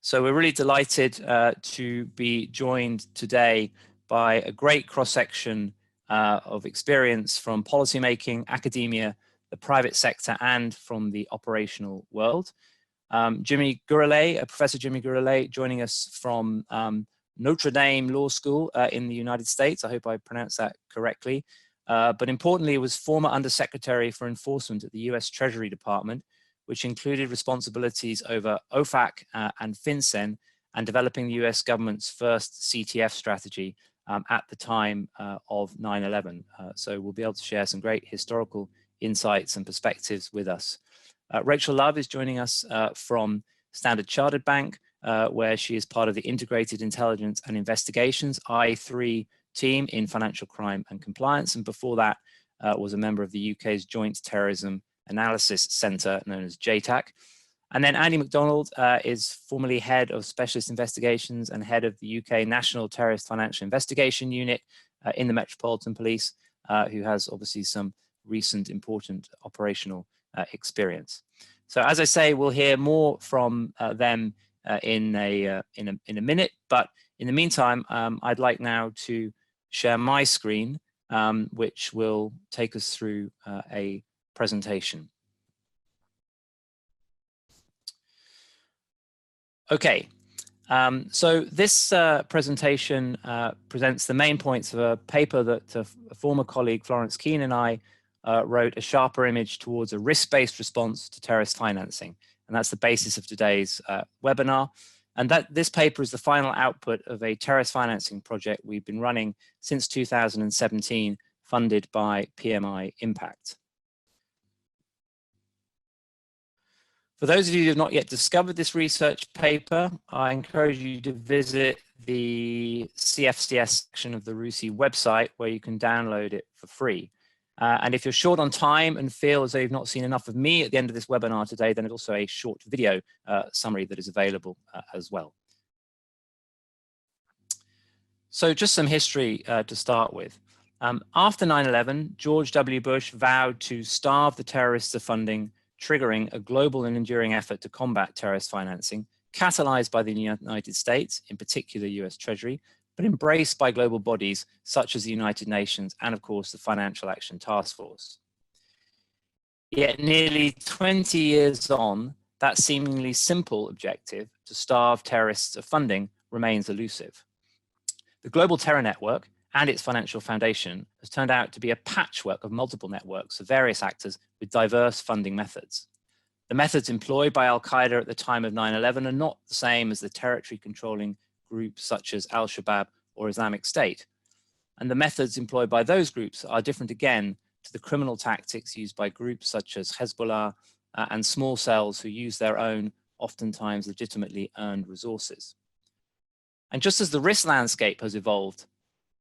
So we're really delighted to be joined today by a great cross-section of experience from policymaking, academia, the private sector, and from the operational world. Professor Jimmy Gurulé, joining us from Notre Dame Law School in the United States. I hope I pronounced that correctly. But importantly, was former Undersecretary for Enforcement at the US Treasury Department, which included responsibilities over OFAC and FinCEN, and developing the US government's first CTF strategy at the time of 9/11. So we'll be able to share some great historical insights and perspectives with us. Rachel Love is joining us from Standard Chartered Bank, where she is part of the Integrated Intelligence and Investigations I3 team in financial crime and compliance. And before that was a member of the UK's Joint Terrorism Analysis Centre, known as JTAC. And then Andy MacDonald is formerly head of specialist investigations and head of the UK National Terrorist Financial Investigation Unit in the Metropolitan Police, who has obviously some recent important operational experience. So as I say, we'll hear more from them in a minute, but in the meantime, I'd like now to share my screen, which will take us through a presentation. Okay, so this presentation presents the main points of a paper that a former colleague, Florence Keane, and I wrote, A Sharper Image Towards a Risk-Based Response to Terrorist Financing. And that's the basis of today's webinar. And this paper is the final output of a terrorist financing project we've been running since 2017, funded by PMI Impact. For those of you who have not yet discovered this research paper, I encourage you to visit the CFCS section of the RUSI website, where you can download it for free. And if you're short on time and feel as though you've not seen enough of me at the end of this webinar today, then there's also a short video summary that is available as well. So just some history to start with. After 9/11, George W. Bush vowed to starve the terrorists of funding, triggering a global and enduring effort to combat terrorist financing, catalyzed by the United States, in particular US Treasury, but embraced by global bodies such as the United Nations and, of course, the Financial Action Task Force. Yet nearly 20 years on, that seemingly simple objective to starve terrorists of funding remains elusive. The global terror network and its financial foundation has turned out to be a patchwork of multiple networks of various actors with diverse funding methods. The methods employed by Al-Qaeda at the time of 9/11 are not the same as the territory controlling groups such as Al-Shabaab or Islamic State. And the methods employed by those groups are different again to the criminal tactics used by groups such as Hezbollah and small cells who use their own, oftentimes legitimately earned resources. And just as the risk landscape has evolved,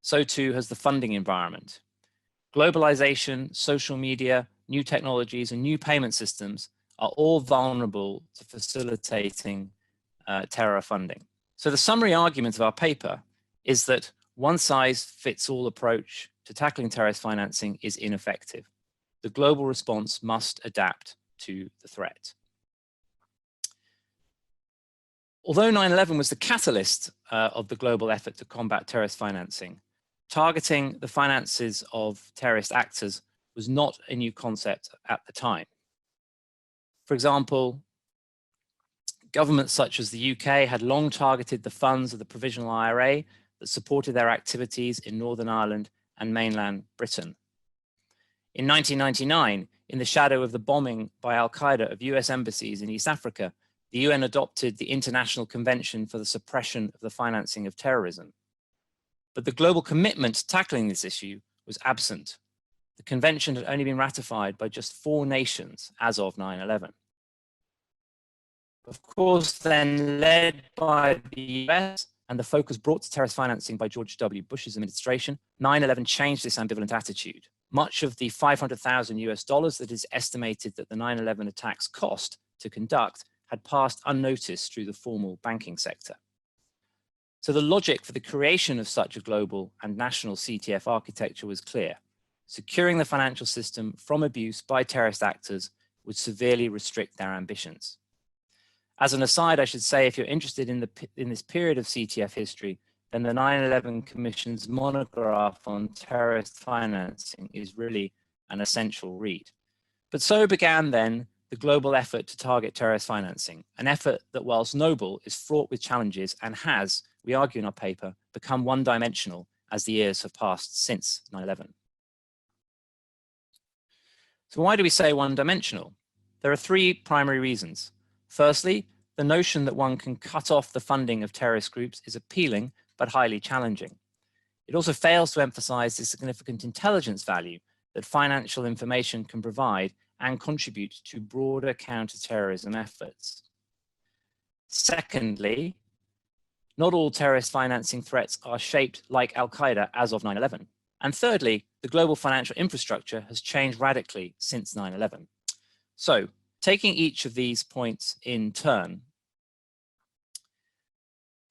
so too has the funding environment. Globalization, social media, new technologies, and new payment systems are all vulnerable to facilitating terror funding. So the summary argument of our paper is that one-size-fits-all approach to tackling terrorist financing is ineffective. The global response must adapt to the threat. Although 9/11 was the catalyst of the global effort to combat terrorist financing, targeting the finances of terrorist actors was not a new concept at the time. For example, governments such as the UK had long targeted the funds of the Provisional IRA that supported their activities in Northern Ireland and mainland Britain. In 1999, in the shadow of the bombing by Al-Qaeda of US embassies in East Africa, the UN adopted the International Convention for the Suppression of the Financing of Terrorism. But the global commitment to tackling this issue was absent. The convention had only been ratified by just 4 nations as of 9/11. Of course, then led by the US and the focus brought to terrorist financing by George W. Bush's administration, 9/11 changed this ambivalent attitude. Much of the $500,000 US that is estimated that the 9/11 attacks cost to conduct had passed unnoticed through the formal banking sector. So the logic for the creation of such a global and national CTF architecture was clear. Securing the financial system from abuse by terrorist actors would severely restrict their ambitions. As an aside, I should say, if you're interested in this period of CTF history, then the 9/11 Commission's monograph on terrorist financing is really an essential read. But so began then the global effort to target terrorist financing, an effort that, whilst noble, is fraught with challenges and has, we argue in our paper, become one-dimensional as the years have passed since 9/11. So why do we say one-dimensional? There are three primary reasons. Firstly, the notion that one can cut off the funding of terrorist groups is appealing but highly challenging. It also fails to emphasize the significant intelligence value that financial information can provide and contribute to broader counterterrorism efforts. Secondly, not all terrorist financing threats are shaped like Al-Qaeda as of 9/11. And thirdly, the global financial infrastructure has changed radically since 9/11. So, taking each of these points in turn,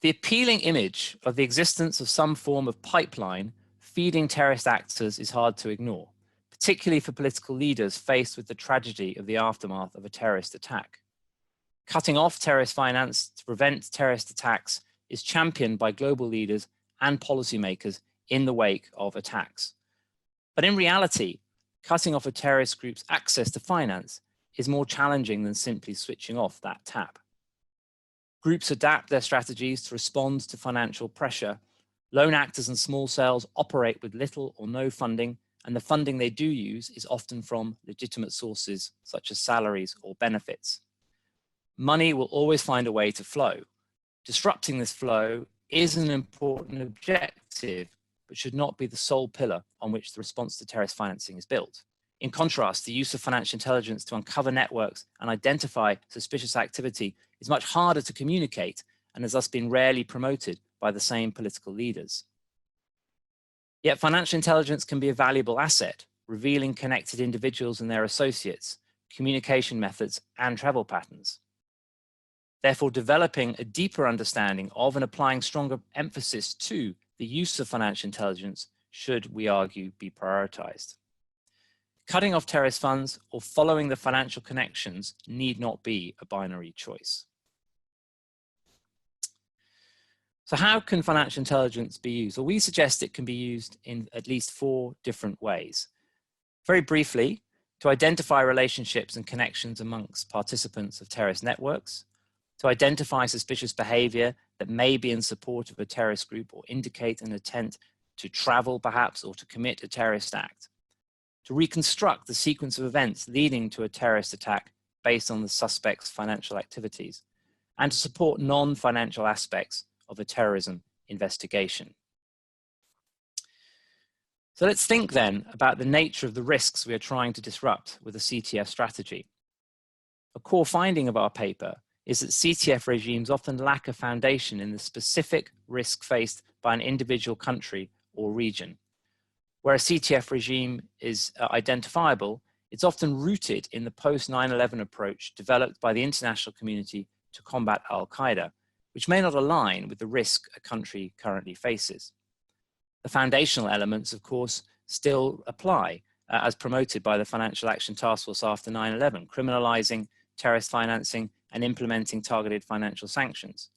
the appealing image of the existence of some form of pipeline feeding terrorist actors is hard to ignore, particularly for political leaders faced with the tragedy of the aftermath of a terrorist attack. Cutting off terrorist finance to prevent terrorist attacks is championed by global leaders and policymakers in the wake of attacks. But in reality, cutting off a terrorist group's access to finance is more challenging than simply switching off that tap. Groups adapt their strategies to respond to financial pressure. Lone actors and small cells operate with little or no funding, and the funding they do use is often from legitimate sources such as salaries or benefits. Money will always find a way to flow. Disrupting this flow is an important objective, but should not be the sole pillar on which the response to terrorist financing is built. In contrast, the use of financial intelligence to uncover networks and identify suspicious activity is much harder to communicate and has thus been rarely promoted by the same political leaders. Yet financial intelligence can be a valuable asset, revealing connected individuals and their associates, communication methods, and travel patterns. Therefore, developing a deeper understanding of and applying stronger emphasis to the use of financial intelligence should, we argue, be prioritized. Cutting off terrorist funds or following the financial connections need not be a binary choice. So how can financial intelligence be used? Well, we suggest it can be used in at least 4 different ways. Very briefly, to identify relationships and connections amongst participants of terrorist networks, to identify suspicious behavior that may be in support of a terrorist group or indicate an intent to travel perhaps or to commit a terrorist act, to reconstruct the sequence of events leading to a terrorist attack based on the suspect's financial activities, and to support non-financial aspects of a terrorism investigation. So let's think then about the nature of the risks we are trying to disrupt with a CTF strategy. A core finding of our paper is that CTF regimes often lack a foundation in the specific risk faced by an individual country or region. Where a CTF regime is identifiable, it's often rooted in the post-9/11 approach developed by the international community to combat Al-Qaeda, which may not align with the risk a country currently faces. The foundational elements, of course, still apply as promoted by the Financial Action Task Force after 9/11, criminalizing terrorist financing and implementing targeted financial sanctions.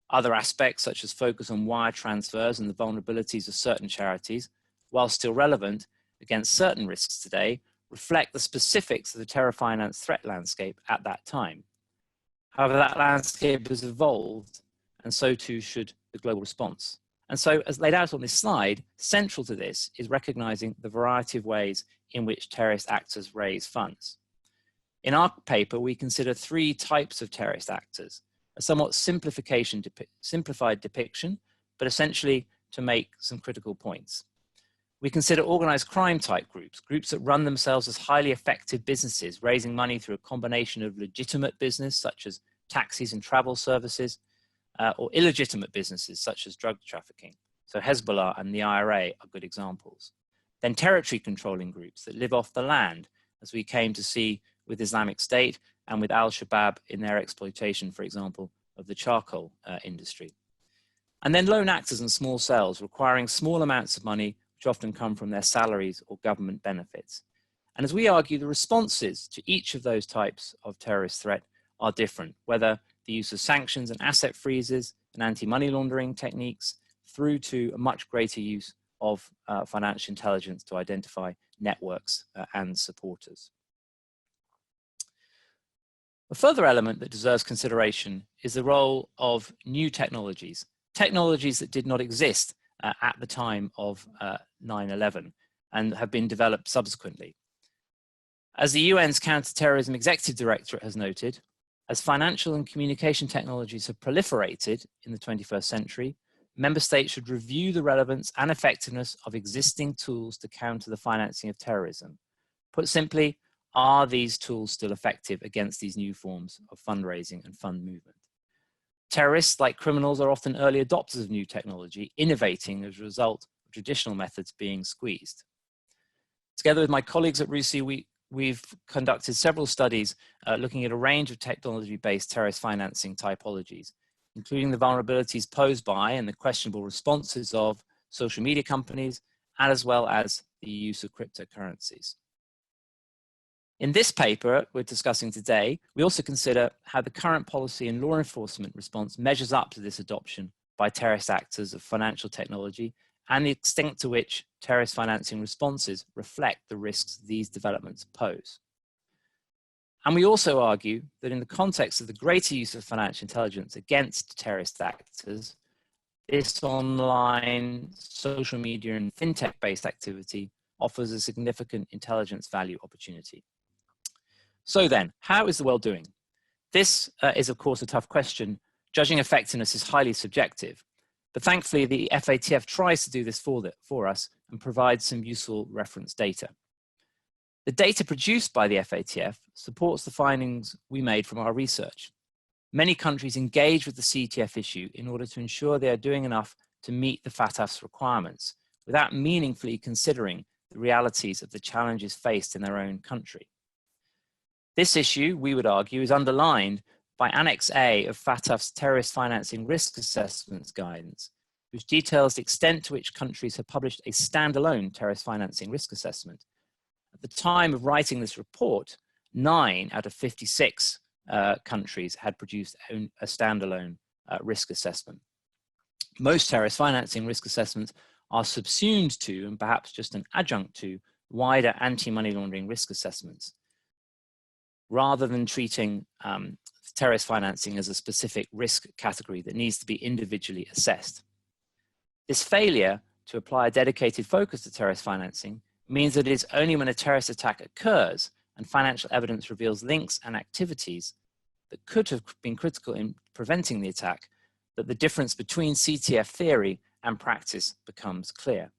Other aspects, such as focus on wire transfers and the vulnerabilities of certain charities, while still relevant against certain risks today, reflect the specifics of the terror finance threat landscape at that time. However, that landscape has evolved, and so too should the global response. And so, as laid out on this slide, central to this is recognizing the variety of ways in which terrorist actors raise funds. In our paper, we consider 3 types of terrorist actors, a somewhat simplified depiction, but essentially to make some critical points. We consider organized crime type groups, groups that run themselves as highly effective businesses, raising money through a combination of legitimate business, such as taxis and travel services, or illegitimate businesses, such as drug trafficking. So Hezbollah and the IRA are good examples. Then territory controlling groups that live off the land, as we came to see with Islamic State and with Al-Shabaab in their exploitation, for example, of the charcoal industry. And then lone actors and small cells requiring small amounts of money, which often come from their salaries or government benefits. And as we argue, the responses to each of those types of terrorist threat are different, whether the use of sanctions and asset freezes and anti-money laundering techniques through to a much greater use of financial intelligence to identify networks and supporters. A further element that deserves consideration is the role of new technologies, technologies that did not exist at the time of 9/11 and have been developed subsequently. As the UN's Counterterrorism Executive Directorate has noted, as financial and communication technologies have proliferated in the 21st century, member states should review the relevance and effectiveness of existing tools to counter the financing of terrorism. Put simply, are these tools still effective against these new forms of fundraising and fund movement? Terrorists, like criminals, are often early adopters of new technology, innovating as a result of traditional methods being squeezed. Together with my colleagues at RUSI, we've conducted several studies looking at a range of technology-based terrorist financing typologies, including the vulnerabilities posed by and the questionable responses of social media companies, and as well as the use of cryptocurrencies. In this paper we're discussing today, we also consider how the current policy and law enforcement response measures up to this adoption by terrorist actors of financial technology and the extent to which terrorist financing responses reflect the risks these developments pose. And we also argue that in the context of the greater use of financial intelligence against terrorist actors, this online, social media and fintech-based activity offers a significant intelligence value opportunity. So then, how is the world doing? This is, of course, a tough question. Judging effectiveness is highly subjective, but thankfully the FATF tries to do this for us and provides some useful reference data. The data produced by the FATF supports the findings we made from our research. Many countries engage with the CTF issue in order to ensure they are doing enough to meet the FATF's requirements without meaningfully considering the realities of the challenges faced in their own country. This issue, we would argue, is underlined by Annex A of FATF's Terrorist Financing Risk Assessments Guidance, which details the extent to which countries have published a standalone terrorist financing risk assessment. At the time of writing this report, 9 out of 56 countries had produced a standalone risk assessment. Most terrorist financing risk assessments are subsumed to, and perhaps just an adjunct to, wider anti-money laundering risk assessments, rather than treating terrorist financing as a specific risk category that needs to be individually assessed. This failure to apply a dedicated focus to terrorist financing means that it is only when a terrorist attack occurs and financial evidence reveals links and activities that could have been critical in preventing the attack that the difference between CTF theory and practice becomes clear.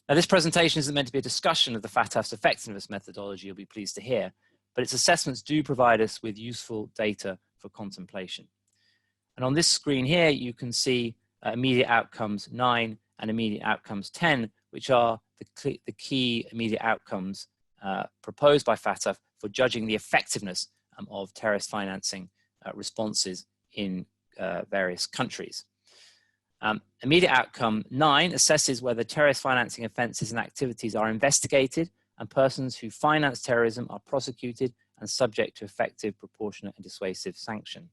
Now, this presentation isn't meant to be a discussion of the FATF's effectiveness methodology, you'll be pleased to hear, but its assessments do provide us with useful data for contemplation. And on this screen here, you can see immediate outcomes 9 and immediate outcomes 10, which are the key immediate outcomes proposed by FATF for judging the effectiveness of terrorist financing responses in various countries. Immediate outcome 9 assesses whether terrorist financing offenses and activities are investigated and persons who finance terrorism are prosecuted and subject to effective, proportionate and dissuasive sanction.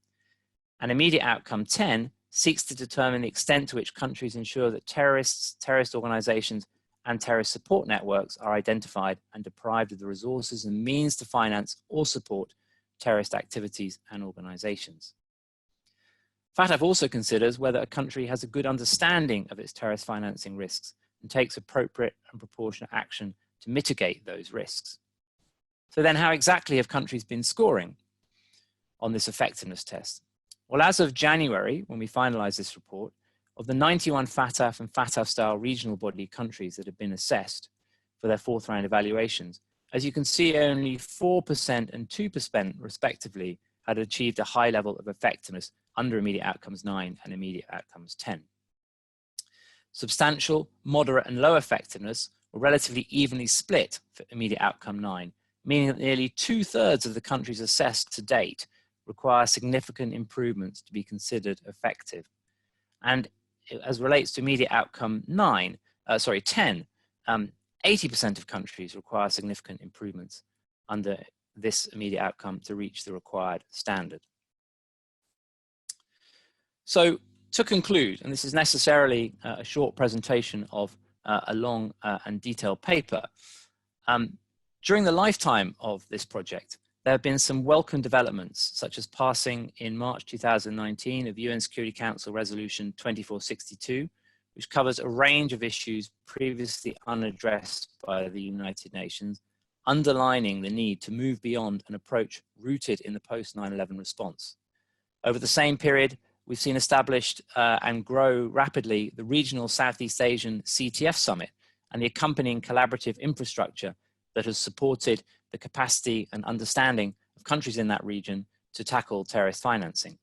And immediate outcome 10 seeks to determine the extent to which countries ensure that terrorists, terrorist organizations and terrorist support networks are identified and deprived of the resources and means to finance or support terrorist activities and organizations. FATF also considers whether a country has a good understanding of its terrorist financing risks and takes appropriate and proportionate action to mitigate those risks. So then how exactly have countries been scoring on this effectiveness test? Well, as of January, when we finalized this report, of the 91 FATF and FATF-style regional body countries that have been assessed for their 4th round evaluations, as you can see, only 4% and 2% respectively had achieved a high level of effectiveness under immediate outcomes 9 and immediate outcomes 10. Substantial, moderate and low effectiveness were relatively evenly split for immediate outcome 9, meaning that nearly 2/3 of the countries assessed to date require significant improvements to be considered effective. And as relates to immediate outcome 10, 80% of countries require significant improvements under this immediate outcome to reach the required standard. So to conclude, and this is necessarily a short presentation of a long and detailed paper, during the lifetime of this project, there have been some welcome developments, such as passing in March 2019 of UN Security Council Resolution 2462, which covers a range of issues previously unaddressed by the United Nations, underlining the need to move beyond an approach rooted in the post 9/11 response. Over the same period, we've seen established and grow rapidly the regional Southeast Asian CTF Summit and the accompanying collaborative infrastructure that has supported the capacity and understanding of countries in that region to tackle terrorist financing.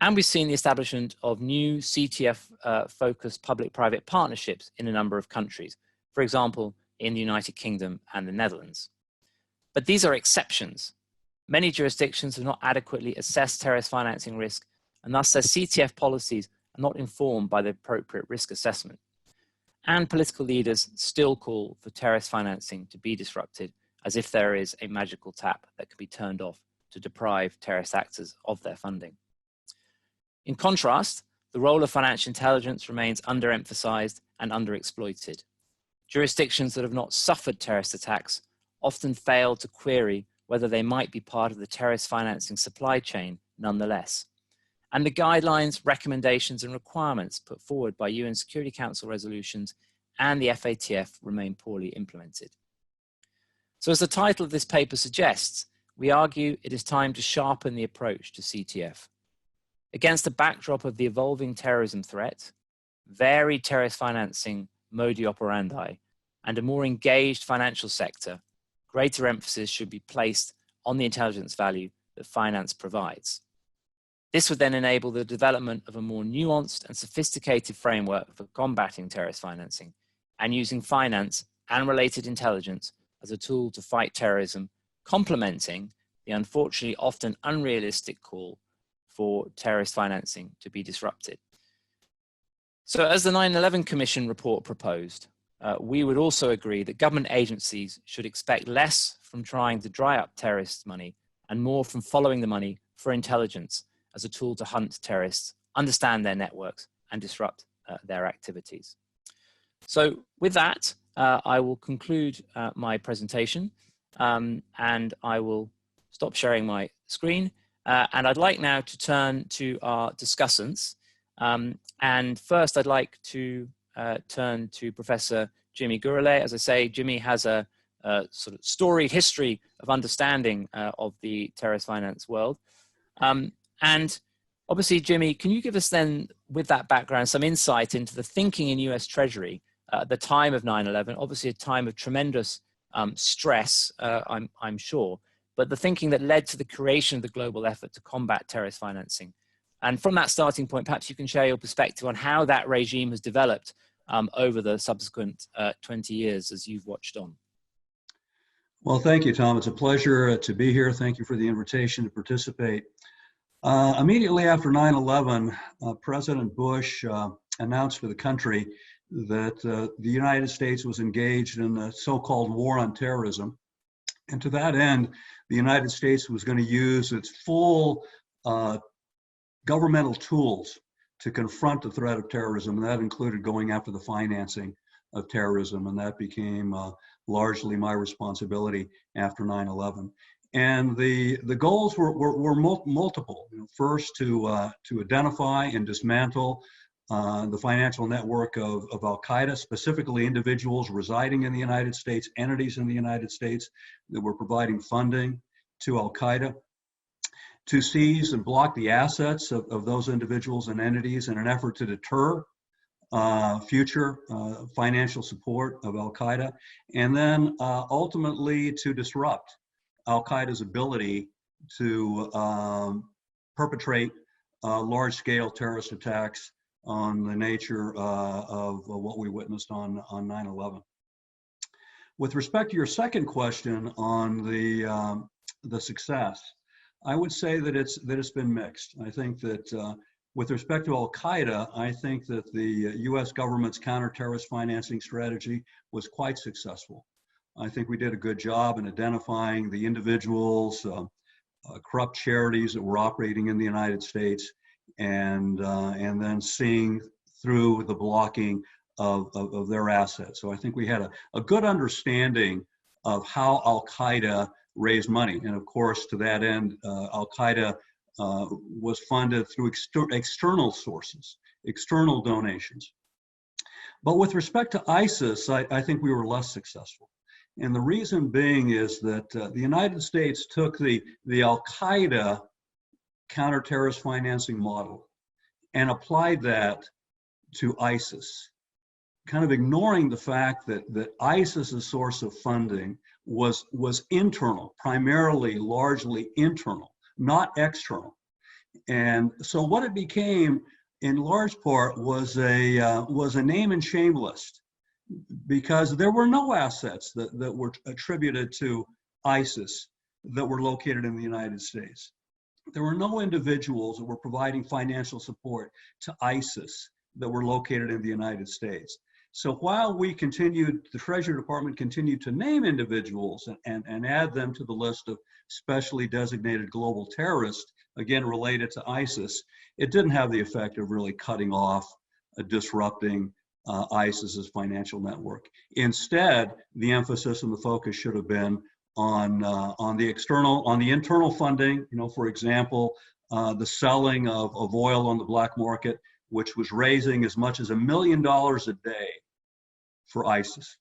And we've seen the establishment of new CTF-focused public-private partnerships in a number of countries, for example, in the United Kingdom and the Netherlands. But these are exceptions. Many jurisdictions have not adequately assessed terrorist financing risk, and thus their CTF policies are not informed by the appropriate risk assessment. And political leaders still call for terrorist financing to be disrupted as if there is a magical tap that can be turned off to deprive terrorist actors of their funding. In contrast, the role of financial intelligence remains underemphasized and underexploited. Jurisdictions that have not suffered terrorist attacks often fail to query whether they might be part of the terrorist financing supply chain nonetheless. And the guidelines, recommendations, and requirements put forward by UN Security Council resolutions and the FATF remain poorly implemented. So as the title of this paper suggests, we argue it is time to sharpen the approach to CTF. Against the backdrop of the evolving terrorism threat, varied terrorist financing modi operandi, and a more engaged financial sector, greater emphasis should be placed on the intelligence value that finance provides. This would then enable the development of a more nuanced and sophisticated framework for combating terrorist financing and using finance and related intelligence as a tool to fight terrorism, complementing the unfortunately often unrealistic call for terrorist financing to be disrupted. So as the 9/11 Commission report proposed, we would also agree that government agencies should expect less from trying to dry up terrorist money and more from following the money for intelligence as a tool to hunt terrorists, understand their networks, and disrupt their activities. So with that, I will conclude my presentation and I will stop sharing my screen. And I'd like now to turn to our discussants. And first, I'd like to turn to Professor Jimmy Gurulé. As I say, Jimmy has a sort of storied history of understanding of the terrorist finance world. And obviously, Jimmy, can you give us then, with that background, some insight into the thinking in US Treasury at the time of 9/11, obviously a time of tremendous stress, I'm sure, but the thinking that led to the creation of the global effort to combat terrorist financing. And from that starting point, perhaps you can share your perspective on how that regime has developed over the subsequent 20 years as you've watched on. Well, thank you, Tom. It's a pleasure to be here. Thank you for the invitation to participate. Immediately after 9/11, President Bush announced for the country that the United States was engaged in the so-called war on terrorism. And to that end, the United States was going to use its full governmental tools to confront the threat of terrorism. And that included going after the financing of terrorism. And that became largely my responsibility after 9/11. And the goals were multiple. You know, first, to identify and dismantle the financial network of Al-Qaeda, specifically individuals residing in the United States, entities in the United States that were providing funding to Al-Qaeda, to seize and block the assets of those individuals and entities in an effort to deter future financial support of Al-Qaeda, and then ultimately to disrupt Al-Qaeda's ability to perpetrate large-scale terrorist attacks on the nature of what we witnessed on 9/11. With respect to your second question on the success, I would say that it's been mixed. I think that with respect to Al-Qaeda, I think that the U.S. government's counter-terrorist financing strategy was quite successful. I think we did a good job in identifying the individuals, corrupt charities that were operating in the United States, and then seeing through the blocking of their assets. So I think we had a good understanding of how Al-Qaeda raised money. And of course, to that end, Al-Qaeda was funded through external sources, external donations. But with respect to ISIS, I think we were less successful. And the reason being is that the United States took the Al-Qaeda counterterrorist financing model and applied that to ISIS, kind of ignoring the fact that ISIS's source of funding was internal, primarily, largely internal, not external. And so what it became, in large part, was a name and shame list, because there were no assets that were attributed to ISIS that were located in the United States. There were no individuals that were providing financial support to ISIS that were located in the United States. So while the Treasury Department continued to name individuals and add them to the list of specially designated global terrorists, again related to ISIS, it didn't have the effect of really cutting off, disrupting ISIS's financial network. Instead, the emphasis and the focus should have been on the internal funding. For example, the selling of oil on the black market, which was raising as much as $1 million a day for ISIS,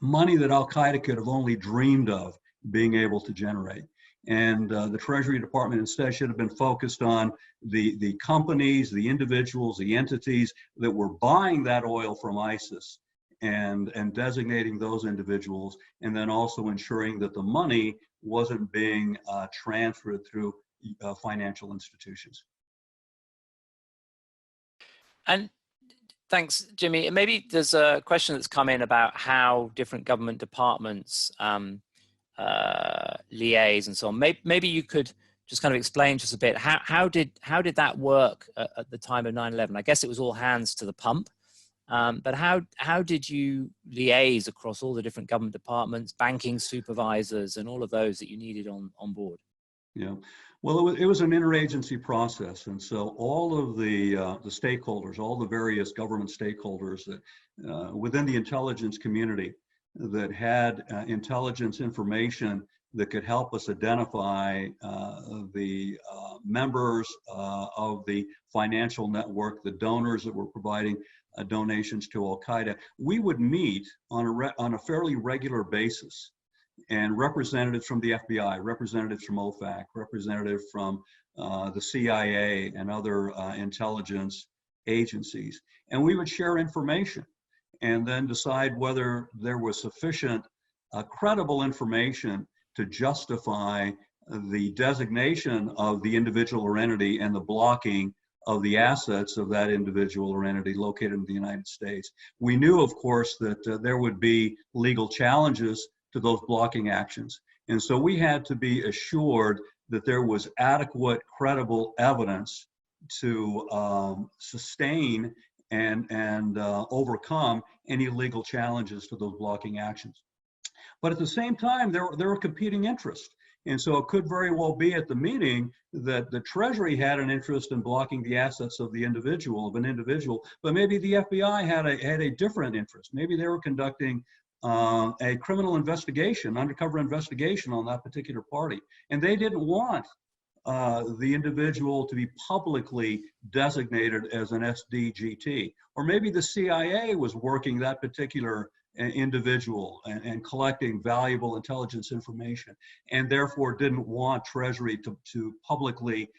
money that Al-Qaeda could have only dreamed of being able to generate. And the Treasury Department instead should have been focused on the companies, the individuals, the entities that were buying that oil from ISIS, and designating those individuals, and then also ensuring that the money wasn't being transferred through financial institutions. And thanks, Jimmy. Maybe there's a question that's come in about how different government departments liaise and so on. Maybe you could just kind of explain just a bit, how did that work at the time of 9/11? I guess it was all hands to the pump, but how did you liaise across all the different government departments, banking supervisors, and all of those that you needed on board? Yeah, well, it was an interagency process, and so all of the stakeholders, all the various government stakeholders that within the intelligence community that had intelligence information that could help us identify the members of the financial network, the donors that were providing donations to Al-Qaeda, we would meet on a fairly regular basis. And representatives from the FBI, representatives from OFAC, representatives from the CIA and other intelligence agencies. And we would share information and then decide whether there was sufficient credible information to justify the designation of the individual or entity and the blocking of the assets of that individual or entity located in the United States. We knew, of course, that there would be legal challenges to those blocking actions. And so we had to be assured that there was adequate, credible evidence to sustain and overcome any legal challenges to those blocking actions. But at the same time, there were competing interests. And so it could very well be at the meeting that the Treasury had an interest in blocking the assets of an individual, but maybe the FBI had a different interest. Maybe they were conducting a criminal investigation, undercover investigation on that particular party. And they didn't want the individual to be publicly designated as an SDGT. Or maybe the CIA was working that particular individual and collecting valuable intelligence information, and therefore didn't want Treasury to publicly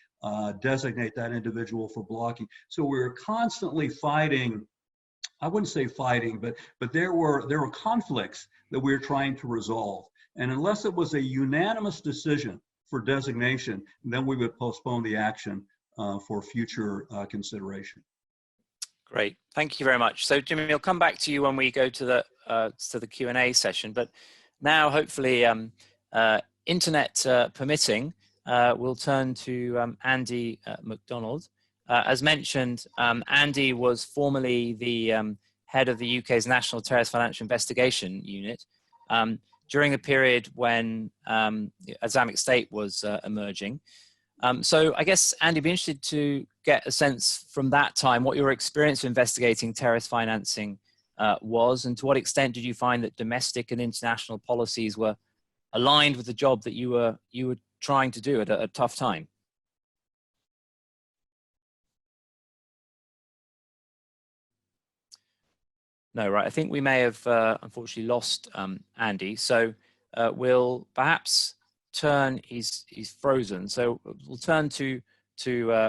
designate that individual for blocking. So we were constantly fighting. I wouldn't say fighting, but there were conflicts that we were trying to resolve. And unless it was a unanimous decision for designation, then we would postpone the action for future consideration. Great, thank you very much. So Jimmy, I'll come back to you when we go to the Q&A session. But now, hopefully, internet permitting, we'll turn to Andy MacDonald. As mentioned, Andy was formerly the head of the UK's National Terrorist Financial Investigation Unit. during a period when Islamic State was emerging. So I guess, Andy, I'd be interested to get a sense from that time what your experience of investigating terrorist financing was, and to what extent did you find that domestic and international policies were aligned with the job that you were trying to do at a tough time? No, right. I think we may have unfortunately lost Andy. So we'll perhaps turn. He's frozen. So we'll turn to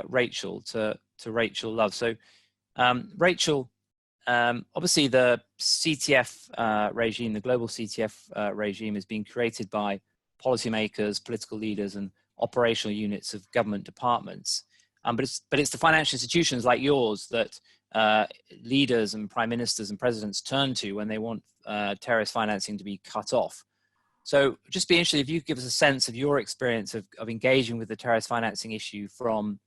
Rachel to Rachel Love. So Rachel, obviously the CTF regime, the global CTF regime, is being created by policymakers, political leaders, and operational units of government departments. But it's the financial institutions like yours that leaders and prime ministers and presidents turn to when they want terrorist financing to be cut off. So just be interested if you could give us a sense of your experience of engaging with the terrorist financing issue from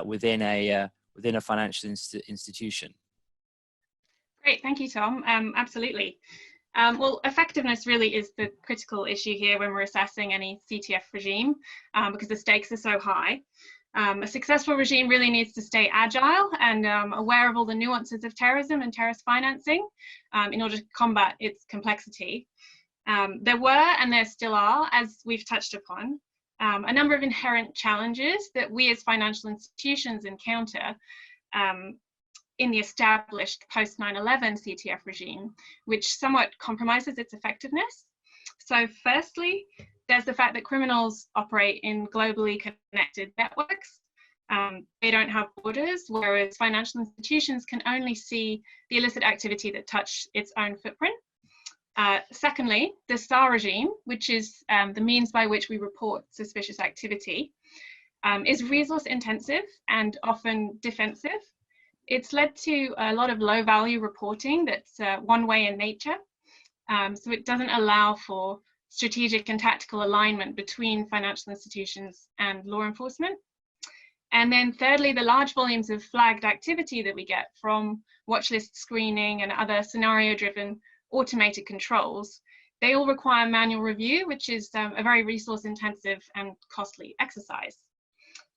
within a financial institution. Great, thank you, Tom. Absolutely. Well, effectiveness really is the critical issue here when we're assessing any CTF regime, because the stakes are so high. A successful regime really needs to stay agile and aware of all the nuances of terrorism and terrorist financing in order to combat its complexity. There were, and there still are, as we've touched upon, a number of inherent challenges that we as financial institutions encounter in the established post 9/11 CTF regime, which somewhat compromises its effectiveness. So firstly, there's the fact that criminals operate in globally connected networks. They don't have borders, whereas financial institutions can only see the illicit activity that touch its own footprint. Secondly, the SAR regime, which is the means by which we report suspicious activity, is resource intensive and often defensive. It's led to a lot of low value reporting that's one way in nature. So it doesn't allow for strategic and tactical alignment between financial institutions and law enforcement. And then thirdly, the large volumes of flagged activity that we get from watchlist screening and other scenario-driven automated controls, they all require manual review, which is a very resource-intensive and costly exercise.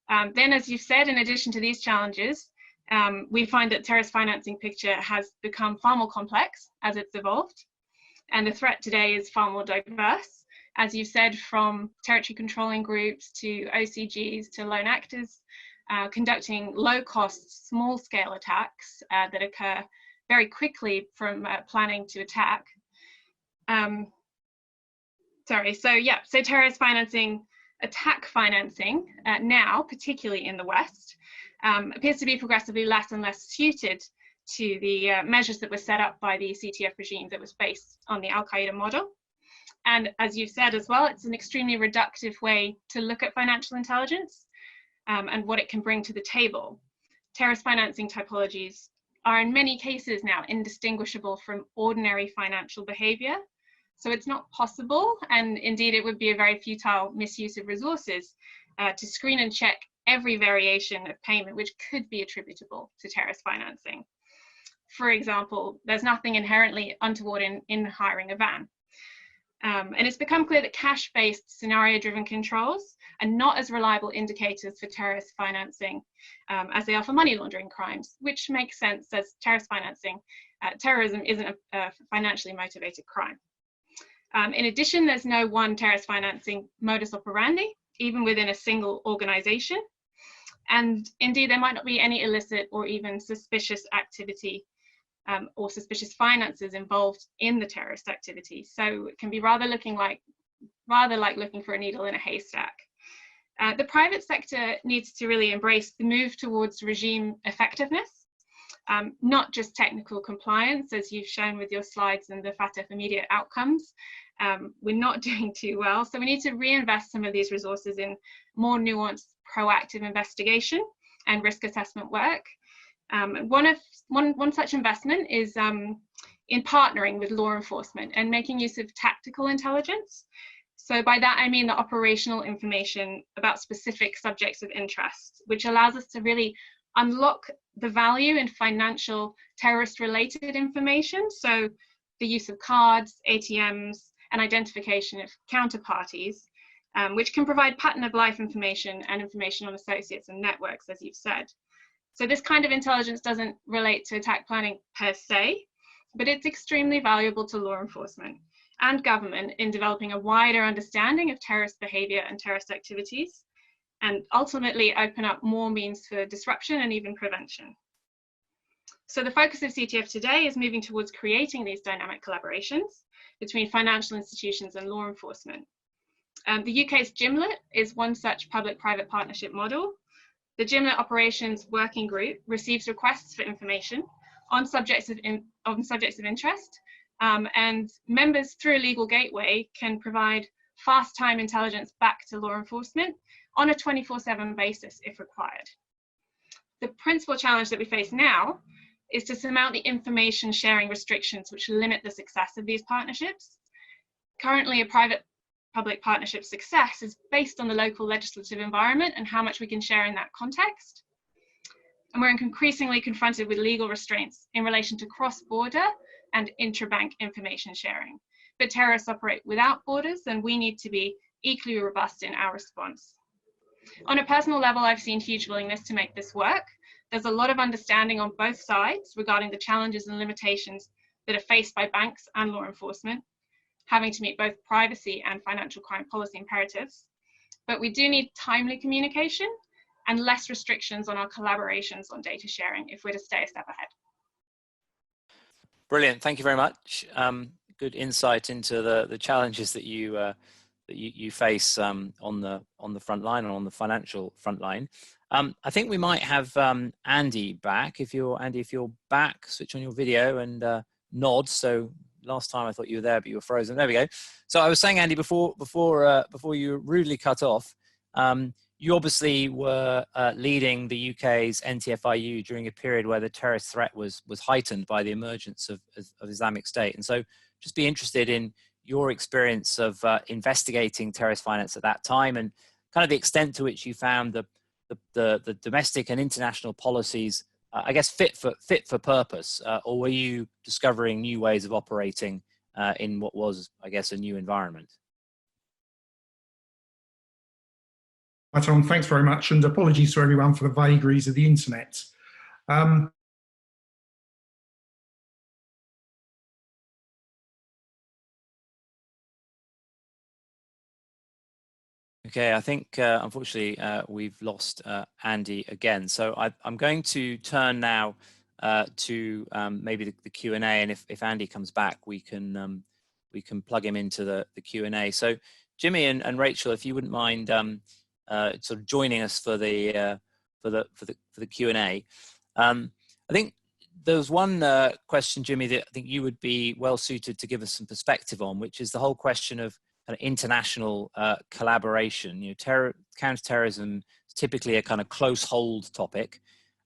Then, as you've said, in addition to these challenges, we find that terrorist financing picture has become far more complex as it's evolved. And the threat today is far more diverse, as you said, from territory controlling groups to OCGs to lone actors, conducting low-cost, small-scale attacks that occur very quickly from planning to attack. So terrorist financing, attack financing now, particularly in the West, appears to be progressively less and less suited to the measures that were set up by the CTF regime that was based on the Al-Qaeda model. And as you've said as well, it's an extremely reductive way to look at financial intelligence and what it can bring to the table. Terrorist financing typologies are in many cases now indistinguishable from ordinary financial behavior. So it's not possible, and indeed it would be a very futile misuse of resources to screen and check every variation of payment which could be attributable to terrorist financing. For example, there's nothing inherently untoward in hiring a van. And it's become clear that cash-based scenario-driven controls are not as reliable indicators for terrorist financing as they are for money laundering crimes, which makes sense as terrorist financing, terrorism isn't a financially motivated crime. In addition, there's no one terrorist financing modus operandi, even within a single organization. And indeed, there might not be any illicit or even suspicious activity or suspicious finances involved in the terrorist activity. So it can be rather like looking for a needle in a haystack. The private sector needs to really embrace the move towards regime effectiveness, not just technical compliance, as you've shown with your slides and the FATF immediate outcomes. We're not doing too well, so we need to reinvest some of these resources in more nuanced, proactive investigation and risk assessment work. One such investment is in partnering with law enforcement and making use of tactical intelligence. So by that, I mean the operational information about specific subjects of interest, which allows us to really unlock the value in financial terrorist related information. So the use of cards, ATMs, and identification of counterparties, which can provide pattern of life information and information on associates and networks, as you've said. So this kind of intelligence doesn't relate to attack planning per se, but it's extremely valuable to law enforcement and government in developing a wider understanding of terrorist behavior and terrorist activities, and ultimately open up more means for disruption and even prevention. So the focus of CTF today is moving towards creating these dynamic collaborations between financial institutions and law enforcement. The UK's GIMLET is one such public-private partnership model. The GIMLET Operations Working Group receives requests for information on subjects of interest, and members through a legal gateway can provide fast time intelligence back to law enforcement on a 24/7 basis if required. The principal challenge that we face now is to surmount the information sharing restrictions which limit the success of these partnerships. Currently, a private-public partnership success is based on the local legislative environment and how much we can share in that context. And we're increasingly confronted with legal restraints in relation to cross-border and intra-bank information sharing. But terrorists operate without borders, and we need to be equally robust in our response. On a personal level, I've seen huge willingness to make this work. There's a lot of understanding on both sides regarding the challenges and limitations that are faced by banks and law enforcement, having to meet both privacy and financial crime policy imperatives. But we do need timely communication and less restrictions on our collaborations on data sharing if we're to stay a step ahead. Brilliant, thank you very much. Good insight into the challenges that you face on the front line and on the financial front line. I think we might have Andy back. If you're back, switch on your video and nod. So last time I thought you were there, but you were frozen. There we go. So I was saying, Andy, before you were rudely cut off, you obviously were leading the UK's NTFIU during a period where the terrorist threat was heightened by the emergence of Islamic State. And so just be interested in your experience of investigating terrorist finance at that time and kind of the extent to which you found the domestic and international policies, I guess, fit for purpose, or were you discovering new ways of operating in what was, I guess, a new environment? Hi, Tom, thanks very much, and apologies to everyone for the vagaries of the internet. Okay, I think unfortunately we've lost Andy again. So I'm going to turn now to maybe the Q&A, and if Andy comes back, we can plug him into the Q&A. So Jimmy and Rachel, if you wouldn't mind sort of joining us for the Q&A. I think there was one question, Jimmy, that I think you would be well suited to give us some perspective on, which is the whole question of international collaboration. You know, counterterrorism is typically a kind of close hold topic,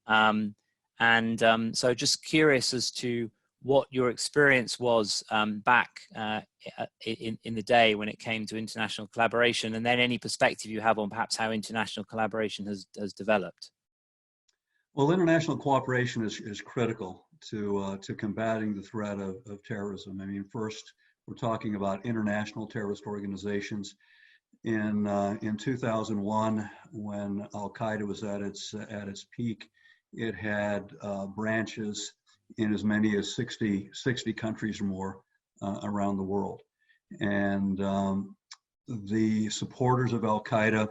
so just curious as to what your experience was back in the day when it came to international collaboration, and then any perspective you have on perhaps how international collaboration has developed. Well, international cooperation is critical to combating the threat of terrorism. I mean, first, we're talking about international terrorist organizations. In 2001, when Al Qaeda was at its peak, it had branches in as many as 60 countries or more around the world. And the supporters of Al Qaeda,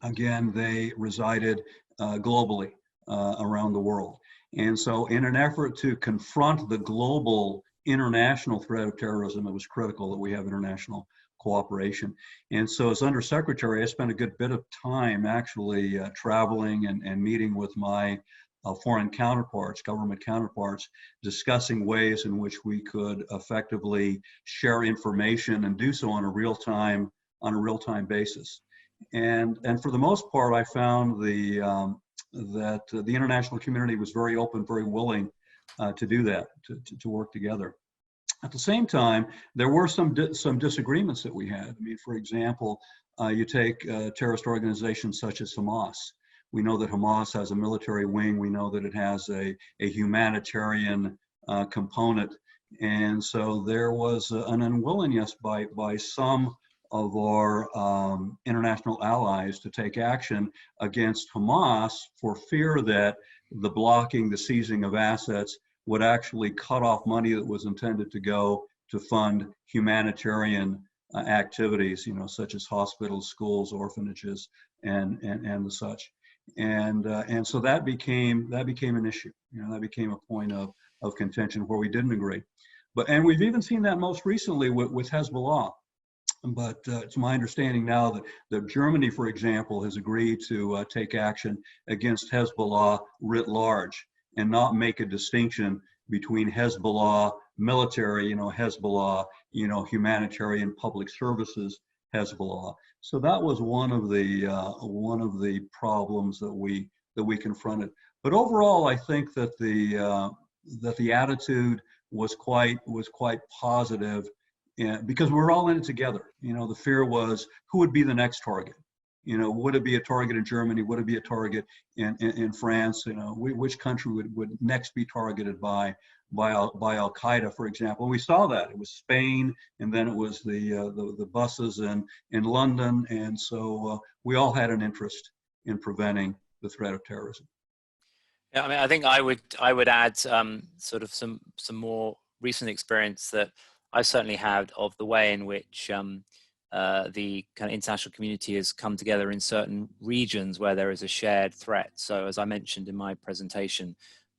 again, they resided globally around the world. And so in an effort to confront the global international threat of terrorism, it was critical that we have international cooperation. And so as Undersecretary, I spent a good bit of time actually traveling and meeting with my foreign counterparts, government counterparts, discussing ways in which we could effectively share information and do so on a real-time basis. And for the most part, I found that the international community was very open, very willing to do that, to work together. At the same time, there were some disagreements that we had. I mean, for example, you take terrorist organizations such as Hamas. We know that Hamas has a military wing. We know that it has a humanitarian component And so there was an unwillingness by some of our international allies to take action against Hamas for fear that the blocking, the seizing of assets would actually cut off money that was intended to go to fund humanitarian activities, such as hospitals, schools, orphanages, and the such. And so that became an issue. That became a point of contention where we didn't agree. And we've even seen that most recently with Hezbollah. But it's my understanding now that Germany, for example, has agreed to take action against Hezbollah writ large and not make a distinction between Hezbollah military, Hezbollah, humanitarian public services, Hezbollah. So that was one of the problems that we confronted. But overall, I think that the attitude was quite positive. Because we're all in it together. The fear was who would be the next target. Would it be a target in Germany? Would it be a target in France? Which country would next be targeted by Al Qaeda, for example? And we saw that it was Spain, and then it was the buses in London, and so we all had an interest in preventing the threat of terrorism. Yeah, I mean, I think I would add sort of some more recent experience that I certainly had of the way in which the kind of international community has come together in certain regions where there is a shared threat. So as I mentioned in my presentation,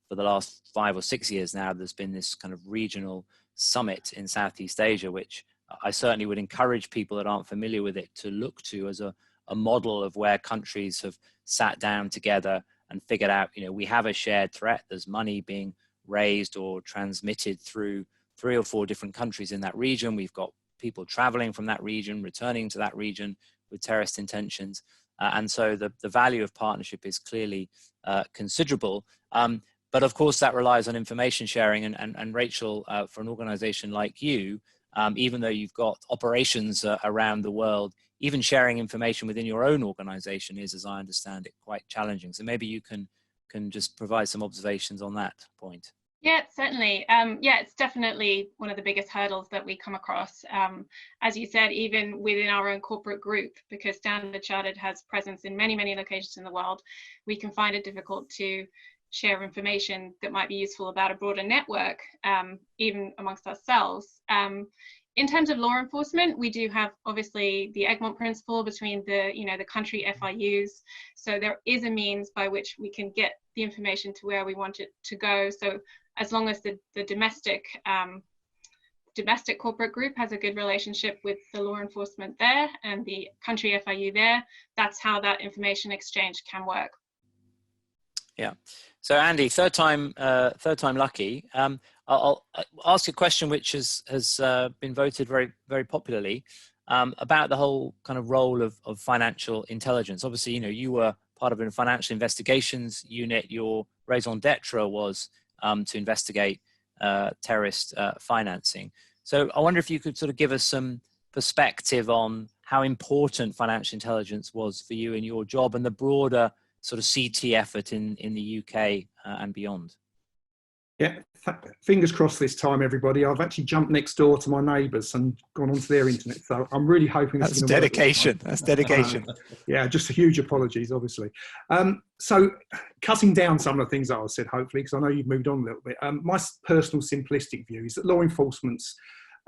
for the last 5 or 6 years now, there's been this kind of regional summit in Southeast Asia, which I certainly would encourage people that aren't familiar with it to look to as a model of where countries have sat down together and figured out, we have a shared threat. There's money being raised or transmitted through 3 or 4 different countries in that region. We've got people traveling from that region, returning to that region with terrorist intentions. And so the value of partnership is clearly considerable. But of course, that relies on information sharing. And Rachel, for an organization like you, even though you've got operations around the world, even sharing information within your own organization is, as I understand it, quite challenging. So maybe you can just provide some observations on that point. Yeah, certainly. It's definitely one of the biggest hurdles that we come across. As you said, even within our own corporate group, because Standard Chartered has presence in many, many locations in the world, we can find it difficult to share information that might be useful about a broader network, even amongst ourselves. In terms of law enforcement, we do have obviously the Egmont principle between the country FIUs. So there is a means by which we can get the information to where we want it to go. So as long as the domestic corporate group has a good relationship with the law enforcement there and the country FIU there, that's how that information exchange can work. Yeah. So Andy, third time lucky. I'll ask a question which has been voted very, very popularly about the whole kind of role of financial intelligence. Obviously, you were part of a financial investigations unit. Your raison d'etre was to investigate terrorist financing. So I wonder if you could sort of give us some perspective on how important financial intelligence was for you in your job and the broader sort of CT effort in the UK and beyond. Yeah, fingers crossed this time, everybody. I've actually jumped next door to my neighbours and gone onto their internet. So I'm really hoping this is going to work. That's dedication. Yeah, just huge apologies, obviously. So cutting down some of the things that I said, hopefully, because I know you've moved on a little bit. My personal simplistic view is that law enforcement's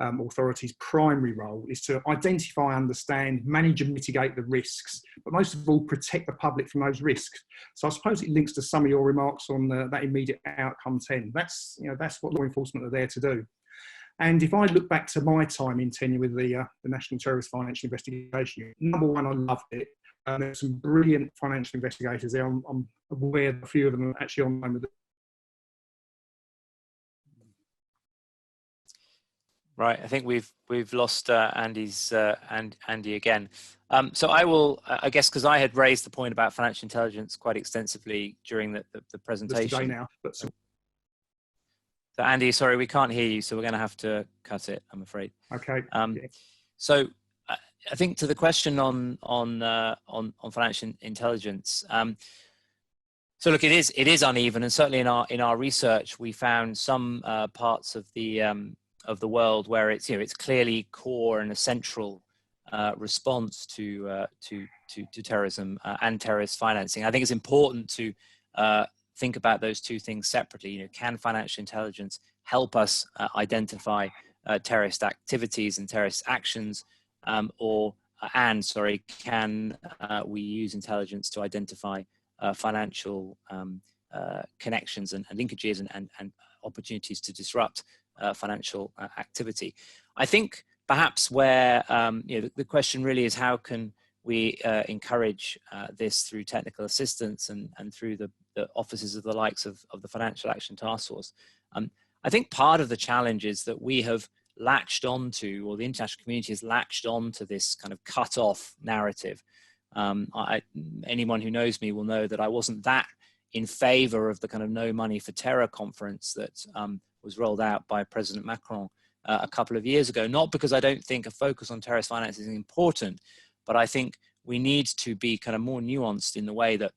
authorities' primary role is to identify, understand, manage and mitigate the risks, but most of all, protect the public from those risks. So I suppose it links to some of your remarks on that immediate outcome 10. That's what law enforcement are there to do. And if I look back to my time in tenure with the National Terrorist Financial Investigation Unit, number one, I loved it. There's some brilliant financial investigators there. I'm aware that a few of them are actually online with Right, I think we've lost Andy again. So I will, I guess, because I had raised the point about financial intelligence quite extensively during the presentation. today now, but so Andy, sorry, we can't hear you, so we're going to have to cut it, I'm afraid. Okay. So I think to the question on financial intelligence, So look, it is uneven, and certainly in our research, we found some parts of the world where it's clearly core and a central response to terrorism and terrorist financing. I think it's important to think about those two things separately. Can financial intelligence help us identify terrorist activities and terrorist actions, can we use intelligence to identify financial connections and linkages and opportunities to disrupt financial activity? I think perhaps where the question really is, how can we encourage this through technical assistance and through the offices of the likes of the Financial Action Task Force? I think part of the challenge is that we have latched onto, or the international community has latched onto, this kind of cut-off narrative. Anyone who knows me will know that I wasn't that in favor of the kind of no money for terror conference that was rolled out by President Macron a couple of years ago, not because I don't think a focus on terrorist finance is important, but I think we need to be kind of more nuanced in the way that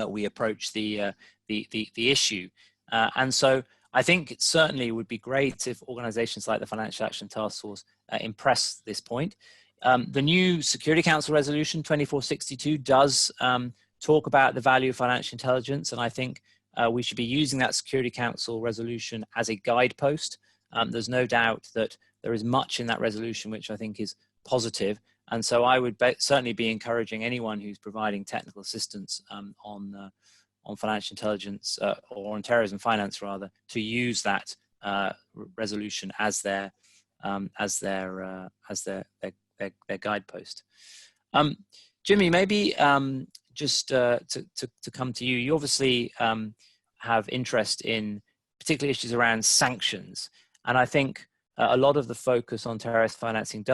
we approach the issue. And so I think it certainly would be great if organizations like the Financial Action Task Force impress this point. The new Security Council resolution 2462 does talk about the value of financial intelligence, and I think we should be using that Security Council resolution as a guidepost. There's no doubt that there is much in that resolution which I think is positive, and so I would certainly be encouraging anyone who's providing technical assistance on financial intelligence or on terrorism finance rather, to use that resolution as their guidepost. Jimmy, maybe just to come to you, you obviously have interest in particular issues around sanctions, and I think a lot of the focus on terrorist financing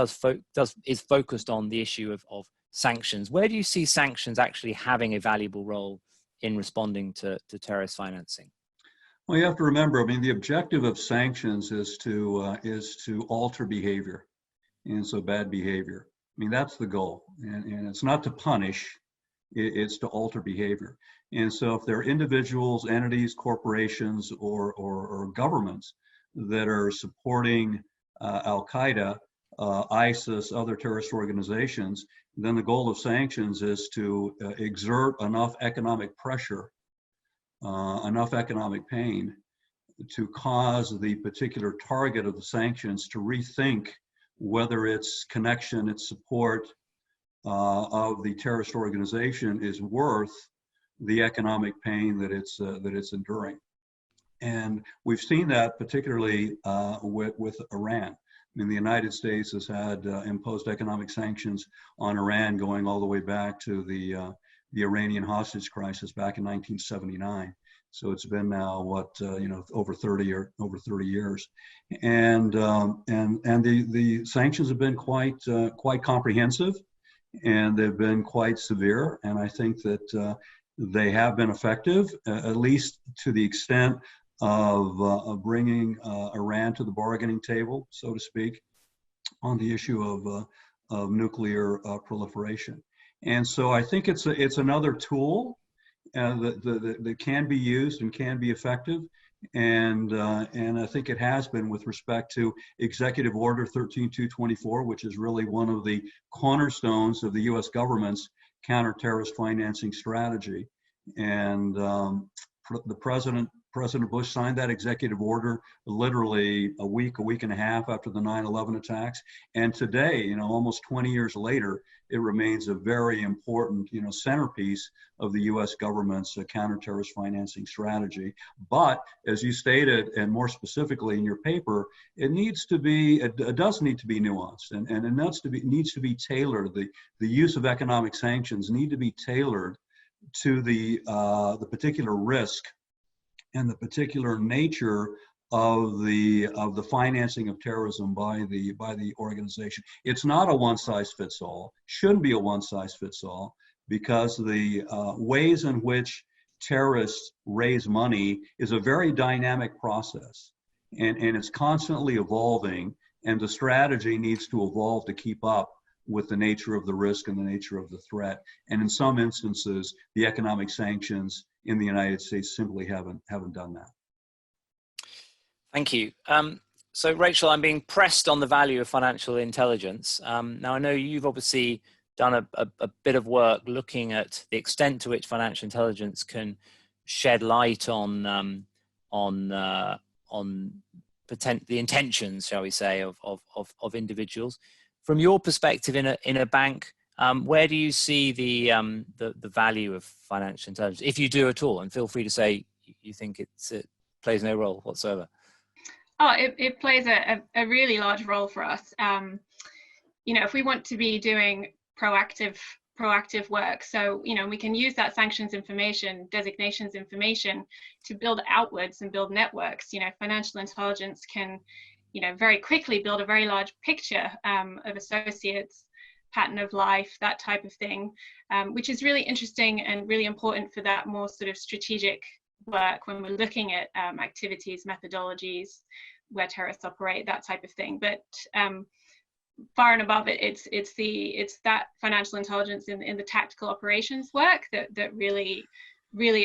is focused on the issue of sanctions. Where do you see sanctions actually having a valuable role in responding to terrorist financing? Well, you have to remember, I mean, the objective of sanctions is to alter behavior, and so bad behavior. I mean, that's the goal, and it's not to punish, it's to alter behavior. And so if there are individuals, entities, corporations, or governments that are supporting Al-Qaeda, ISIS, other terrorist organizations, then the goal of sanctions is to exert enough economic pressure, enough economic pain to cause the particular target of the sanctions to rethink whether its connection, its support of the terrorist organization is worth the economic pain that it's enduring. And we've seen that particularly with Iran. I mean, the United States has had imposed economic sanctions on Iran going all the way back to the Iranian hostage crisis back in 1979. So it's been now over 30 years, and the sanctions have been quite comprehensive, and they've been quite severe. And I think that they have been effective, at least to the extent of bringing Iran to the bargaining table, so to speak, on the issue of nuclear proliferation. And so I think it's another tool that can be used and can be effective, and I think it has been with respect to Executive Order 13224, which is really one of the cornerstones of the U.S. government's counter-terrorist financing strategy. And the President Bush signed that executive order literally a week and a half after the 9/11 attacks. And today, almost 20 years later, it remains a very important, centerpiece of the U.S. government's counter-terrorist financing strategy. But as you stated, and more specifically in your paper, it does need to be nuanced, and it needs to be tailored. The use of economic sanctions need to be tailored to the particular risk and the particular nature of the financing of terrorism by the organization. It's not a one-size-fits-all, shouldn't be a one-size-fits-all, because the ways in which terrorists raise money is a very dynamic process, and it's constantly evolving, and the strategy needs to evolve to keep up with the nature of the risk and the nature of the threat. And in some instances, the economic sanctions in the United States simply haven't done that. Thank you. So Rachel, I'm being pressed on the value of financial intelligence. Now I know you've obviously done a bit of work looking at the extent to which financial intelligence can shed light on the intentions, shall we say, of individuals. From your perspective in a bank, where do you see the value of financial intelligence, if you do at all? And feel free to say you think it plays no role whatsoever. Oh, it plays a really large role for us. You know, if we want to be doing proactive work, so you know, we can use that sanctions information, designations information to build outwards and build networks. You know, financial intelligence can, you know, very quickly build a very large picture of associates, pattern of life, that type of thing, which is really interesting and really important for that more sort of strategic work when we're looking at activities, methodologies, where terrorists operate, that type of thing. But far and above it, it's that financial intelligence in the tactical operations work that really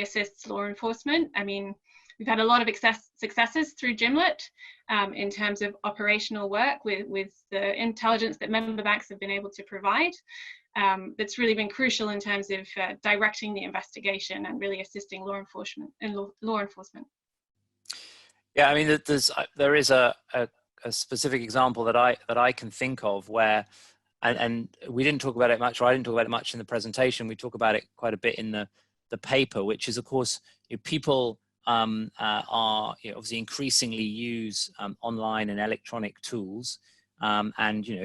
assists law enforcement. I mean, we've had a lot of successes through GIMLET in terms of operational work with the intelligence that member banks have been able to provide. That's really been crucial in terms of directing the investigation and really assisting law enforcement. Yeah, I mean, there is a specific example that I can think of where, and we didn't talk about it much, or I didn't talk about it much in the presentation. We talk about it quite a bit in the paper, which is, of course, people are obviously increasingly use online and electronic tools, and you know,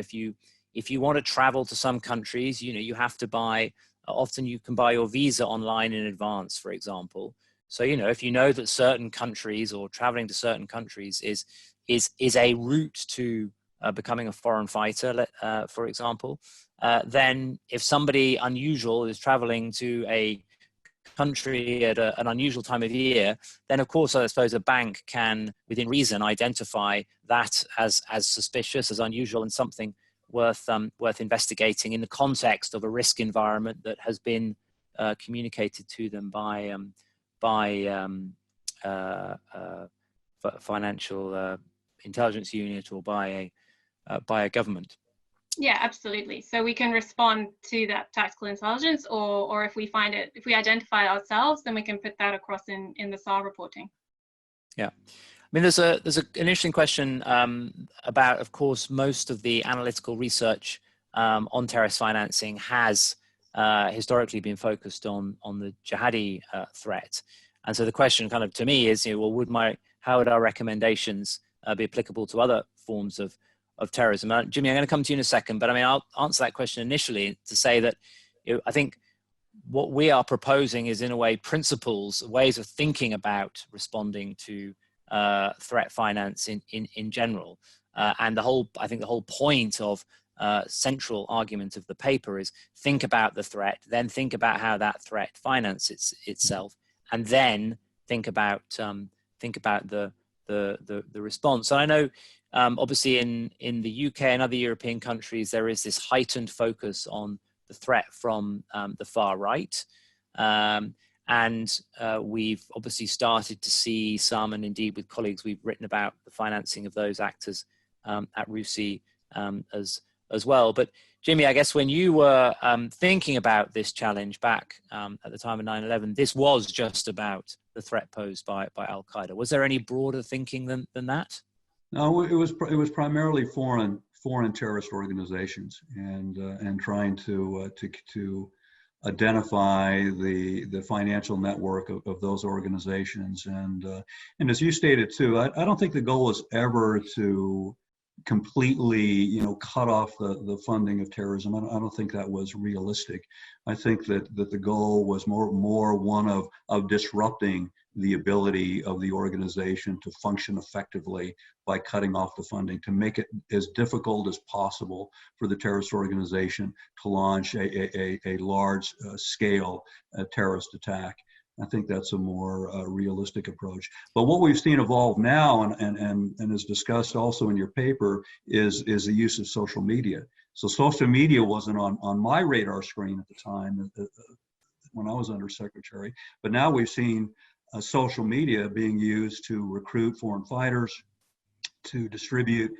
if you want to travel to some countries, you know, you have to buy. Often you can buy your visa online in advance, for example. So, you know, if you know that certain countries or traveling to certain countries is a route to becoming a foreign fighter, for example, then if somebody unusual is traveling to a country at an unusual time of year, then of course I suppose a bank can, within reason, identify that as suspicious, as unusual, and something worth investigating in the context of a risk environment that has been communicated to them by financial intelligence unit or by a government. Yeah, absolutely. So we can respond to that tactical intelligence, or if we identify it ourselves, then we can put that across in the SAR reporting. Yeah, I mean, there's an interesting question about, of course, most of the analytical research on terrorist financing has historically been focused on the jihadi threat. And so the question kind of to me is, you know, well, how would our recommendations be applicable to other forms of terrorism? Jimmy, I'm going to come to you in a second, but I mean, I'll answer that question initially to say that, you know, I think what we are proposing is, in a way, principles, ways of thinking about responding to threat finance in general. And I think the whole point of central argument of the paper is think about the threat, then think about how that threat finances itself, and then think about the response. And I know obviously in the UK and other European countries there is this heightened focus on the threat from the far right, and we've obviously started to see some, and indeed with colleagues we've written about the financing of those actors at RUSI as well. But Jimmy, I guess when you were thinking about this challenge back at the time of 9/11, this was just about the threat posed by Al-Qaeda. Was there any broader thinking than that? No, it was primarily foreign terrorist organizations, and trying to identify the financial network of those organizations. And as you stated too, I don't think the goal is ever to completely, you know, cut off the funding of terrorism. I don't think that was realistic. I think that the goal was more one of disrupting the ability of the organization to function effectively by cutting off the funding, to make it as difficult as possible for the terrorist organization to launch a large scale terrorist attack. I think that's a more realistic approach. But what we've seen evolve now, and is discussed also in your paper, is the use of social media. So social media wasn't on my radar screen at the time when I was undersecretary. But now we've seen social media being used to recruit foreign fighters, to distribute,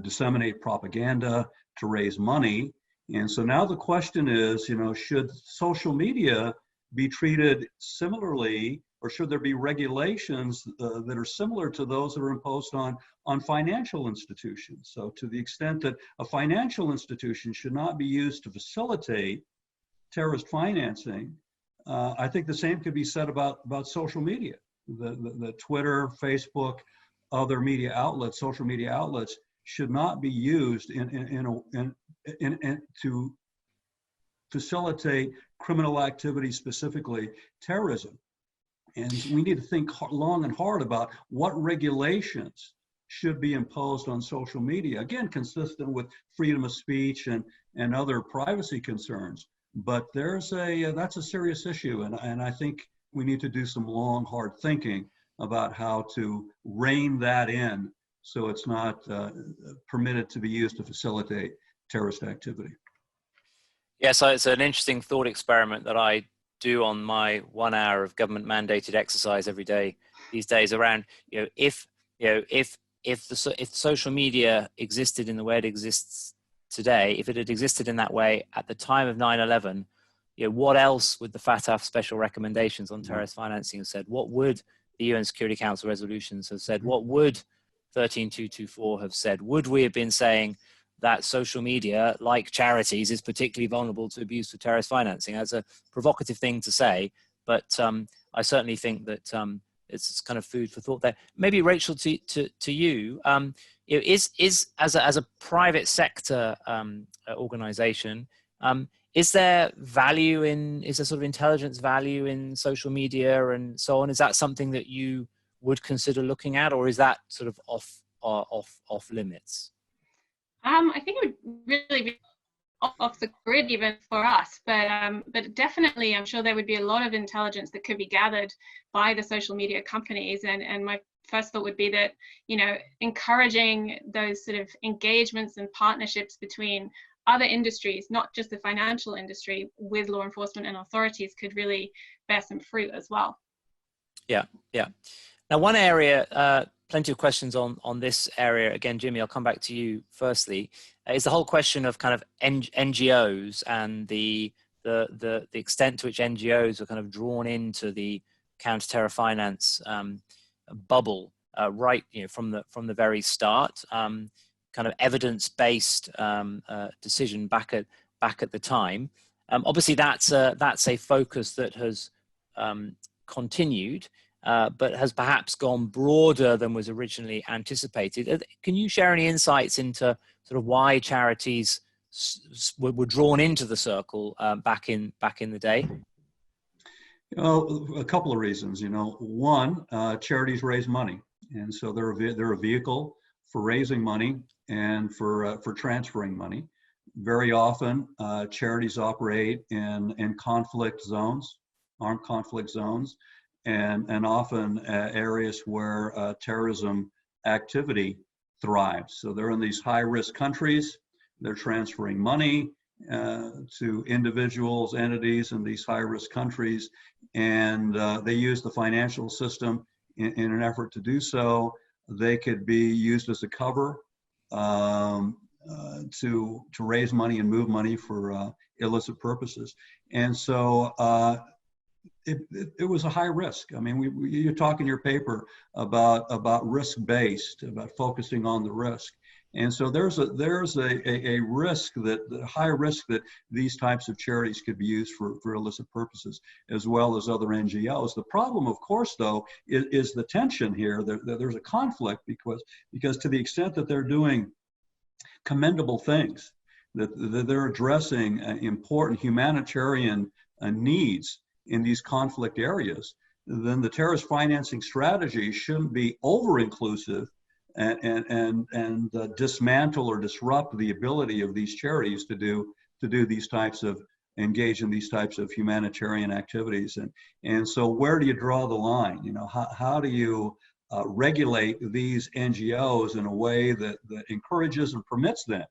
disseminate propaganda, to raise money. And so now the question is, should social media be treated similarly, or should there be regulations that are similar to those that are imposed on financial institutions? So to the extent that a financial institution should not be used to facilitate terrorist financing, I think the same could be said about social media. The Twitter, Facebook, other media outlets, social media outlets, should not be used to facilitate criminal activity, specifically terrorism. And we need to think long and hard about what regulations should be imposed on social media, again, consistent with freedom of speech and other privacy concerns. But that's a serious issue, and I think we need to do some long, hard thinking about how to rein that in so it's not permitted to be used to facilitate terrorist activity. Yes, so it's an interesting thought experiment that I do on my 1 hour of government mandated exercise every day these days around, if social media existed in the way it exists today, if it had existed in that way at the time of 9/11, what else would the FATF special recommendations on terrorist financing have said? What would the UN Security Council resolutions have said? What would 13224 have said? Would we have been saying that social media, like charities, is particularly vulnerable to abuse for terrorist financing? That's a provocative thing to say, but I certainly think that it's kind of food for thought there. Maybe Rachel, to you, is as a private sector organization, is there sort of intelligence value in social media and so on? Is that something that you would consider looking at, or is that sort of off limits? I think it would really be off the grid even for us, but definitely I'm sure there would be a lot of intelligence that could be gathered by the social media companies, and my first thought would be that encouraging those sort of engagements and partnerships between other industries, not just the financial industry, with law enforcement and authorities could really bear some fruit as well. Yeah. Now, one area, plenty of questions on this area. Again, Jimmy, I'll come back to you firstly. Is the whole question of kind of NGOs and the extent to which NGOs are kind of drawn into the counter-terror finance bubble right, from the very start. Kind of evidence-based decision back at the time. Obviously, that's a focus that has continued. But has perhaps gone broader than was originally anticipated. Can you share any insights into sort of why charities were drawn into the circle back in the day? A couple of reasons. One, charities raise money, and so they're a vehicle for raising money and for transferring money. Very often, charities operate in conflict zones, armed conflict zones. And often areas where terrorism activity thrives. So they're in these high-risk countries. They're transferring money to individuals, entities in these high-risk countries, and they use the financial system in an effort to do so. They could be used as a cover to raise money and move money for illicit purposes. And so it was a high risk. I mean, you talk in your paper about risk-based, about focusing on the risk. And so there's a risk, a high risk that these types of charities could be used for illicit purposes, as well as other NGOs. The problem, of course, though, is the tension here. There's a conflict because to the extent that they're doing commendable things, that they're addressing important humanitarian needs in these conflict areas, then the terrorist financing strategy shouldn't be over-inclusive and dismantle or disrupt the ability of these charities to do these types of, engage in these types of humanitarian activities. And so where do you draw the line? How do you regulate these NGOs in a way that encourages and permits them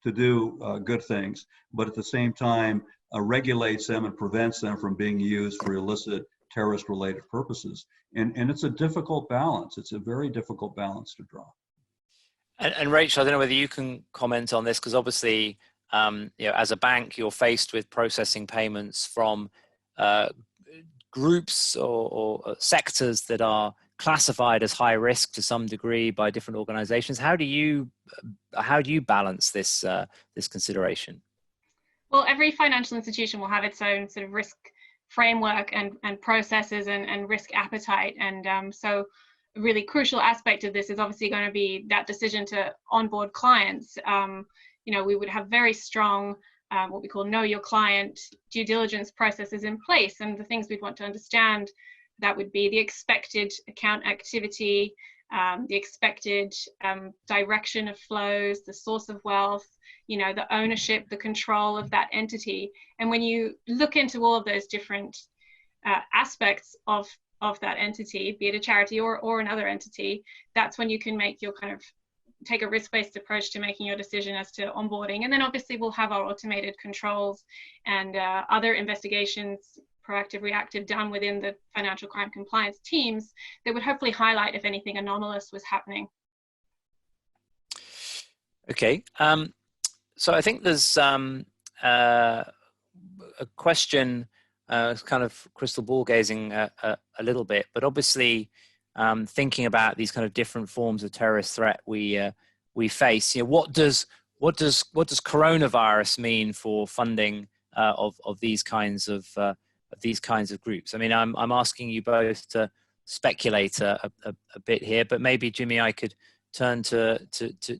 to do good things, but at the same time regulates them and prevents them from being used for illicit terrorist-related purposes. And it's a difficult balance. It's a very difficult balance to draw. And Rachel, I don't know whether you can comment on this, because obviously, as a bank, you're faced with processing payments from groups or sectors that are classified as high risk to some degree by different organizations. How do you balance this this consideration? Well, every financial institution will have its own sort of risk framework and processes and risk appetite. And so a really crucial aspect of this is obviously going to be that decision to onboard clients. We would have very strong what we call know your client due diligence processes in place. And the things we'd want to understand, that would be the expected account activity, the expected direction of flows, the source of wealth, the ownership, the control of that entity. And when you look into all of those different aspects of that entity, be it a charity or another entity, that's when you can make your kind of take a risk-based approach to making your decision as to onboarding. And then obviously we'll have our automated controls and other investigations, proactive, reactive, done within the financial crime compliance teams that would hopefully highlight if anything anomalous was happening. Okay, so I think there's a question, kind of crystal ball gazing a little bit, but obviously thinking about these kind of different forms of terrorist threat we face. What does coronavirus mean for funding of these kinds of groups? I mean, I'm asking you both to speculate a bit here, but maybe Jimmy, I could turn to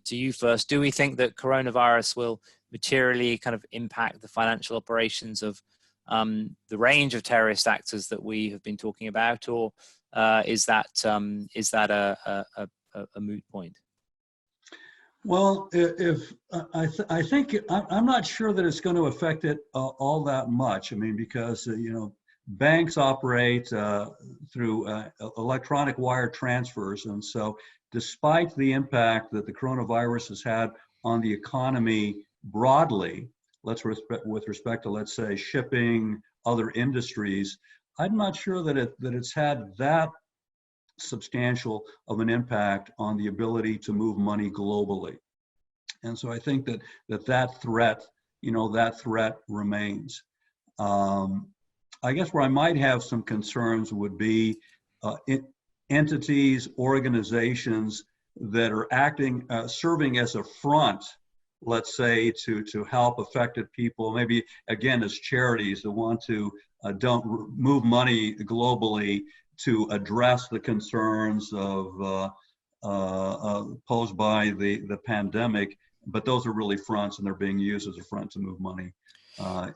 you first. Do we think that coronavirus will materially kind of impact the financial operations of the range of terrorist actors that we have been talking about, or is that a moot point? Well, I think I'm not sure that it's going to affect it all that much. I mean, because banks operate through electronic wire transfers, and so despite the impact that the coronavirus has had on the economy broadly, with respect to, let's say, shipping, other industries, I'm not sure that it's had that substantial of an impact on the ability to move money globally. And so I think that threat, that threat remains. I guess where I might have some concerns would be entities, organizations that are acting, serving as a front, let's say, to help affected people, maybe again as charities that want to don't move money globally to address the concerns of posed by the pandemic, but those are really fronts, and they're being used as a front to move money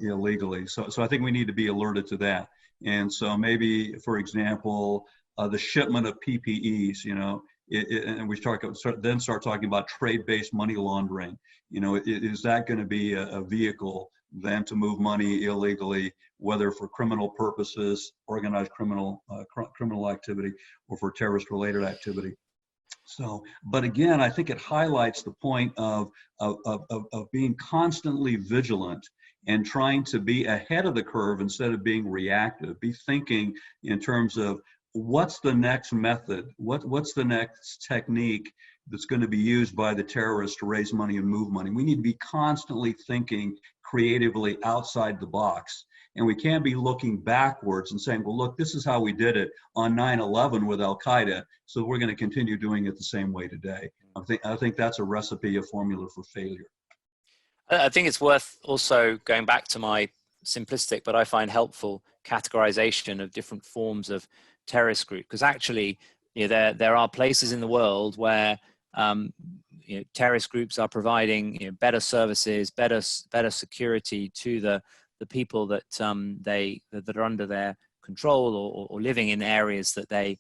illegally. So I think we need to be alerted to that. And so maybe, for example, the shipment of PPEs, and we start talking about trade-based money laundering. Is that going to be a vehicle then to move money illegally, whether for criminal purposes, organized criminal activity, or for terrorist-related activity? So, but again, I think it highlights the point of being constantly vigilant and trying to be ahead of the curve instead of being reactive. Be thinking in terms of what's the next method, what's the next technique that's going to be used by the terrorists to raise money and move money. We need to be constantly thinking creatively outside the box. And we can't be looking backwards and saying, well, look, this is how we did it on 9/11 with Al-Qaeda, so we're going to continue doing it the same way today. I think that's a recipe, a formula for failure. I think it's worth also going back to my simplistic, but I find helpful categorization of different forms of terrorist group, because actually, there are places in the world where terrorist groups are providing better services, better security to the people that that are under their control or living in areas that they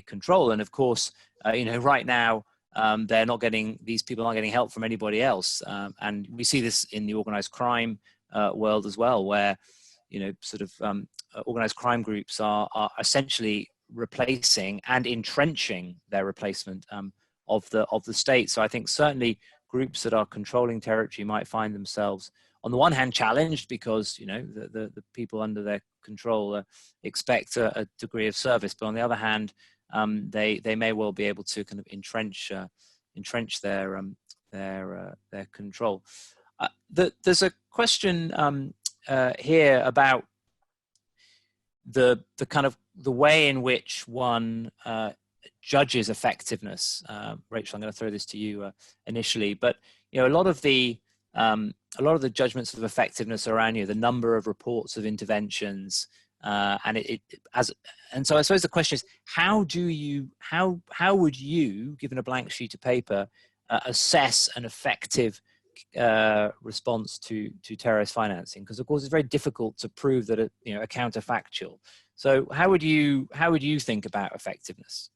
control. And of course, right now these people aren't getting help from anybody else, and we see this in the organized crime world as well, where organized crime groups are essentially replacing and entrenching their replacement of the state. So I think certainly groups that are controlling territory might find themselves on the one hand challenged because, you know, the people under their control expect a degree of service, but on the other hand, they may well be able to kind of entrench their control. There's a question here about the kind of the way in which one judges effectiveness. Rachel, I'm going to throw this to you initially, but you know, a lot of the judgments of effectiveness around, you know, the number of reports of interventions, and so I suppose the question is, how would you, given a blank sheet of paper, assess an effective response to terrorist financing? Because of course it's very difficult to prove that a counterfactual. So how would you think about effectiveness?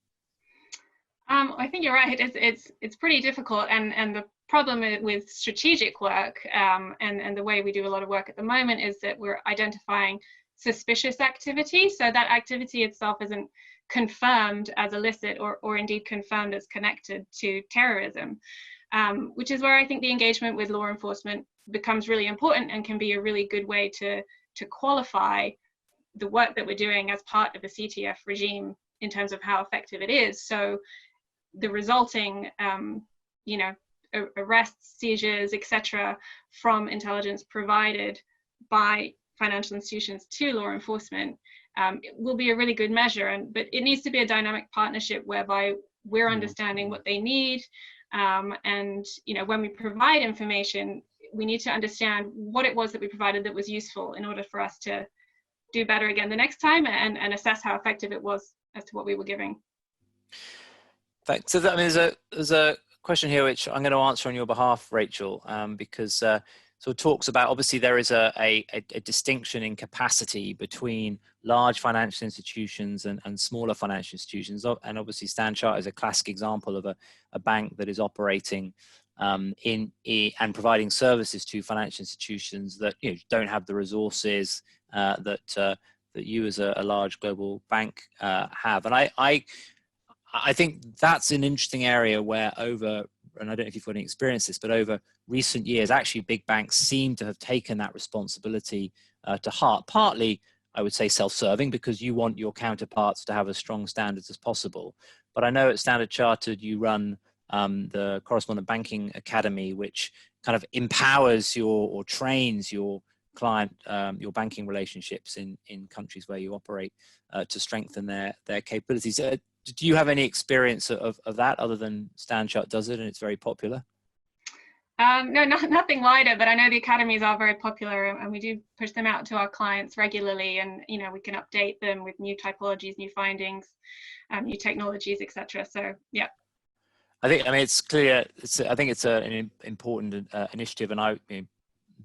I think you're right. It's pretty difficult, and the problem with strategic work and the way we do a lot of work at the moment is that we're identifying suspicious activity. So that activity itself isn't confirmed as illicit or indeed confirmed as connected to terrorism, which is where I think the engagement with law enforcement becomes really important and can be a really good way to qualify the work that we're doing as part of the CTF regime in terms of how effective it is. So the resulting, arrests, seizures, etc., from intelligence provided by financial institutions to law enforcement will be a really good measure. But it needs to be a dynamic partnership whereby we're understanding what they need, and you know, when we provide information, we need to understand what it was that we provided that was useful in order for us to do better again the next time and assess how effective it was as to what we were giving. Thanks. So there's a question here which I'm going to answer on your behalf, Rachel, because so it talks about, obviously there is a distinction in capacity between large financial institutions and smaller financial institutions, and obviously Standard Chartered is a classic example of a bank that is operating and providing services to financial institutions that, you know, don't have the resources that you as a large global bank have. And I think that's an interesting area where and I don't know if you've got any experience this, but over recent years, actually big banks seem to have taken that responsibility to heart. Partly, I would say, self-serving, because you want your counterparts to have as strong standards as possible. But I know at Standard Chartered, you run the Correspondent Banking Academy, which kind of empowers or trains your client, your banking relationships in countries where you operate to strengthen their capabilities. Do you have any experience of that other than Standard Chartered does it and it's very popular? No, nothing wider, but I know the academies are very popular and we do push them out to our clients regularly, and you know, we can update them with new typologies, new findings, new technologies, etc. So yeah. I mean, it's clear. I think it's an important initiative, and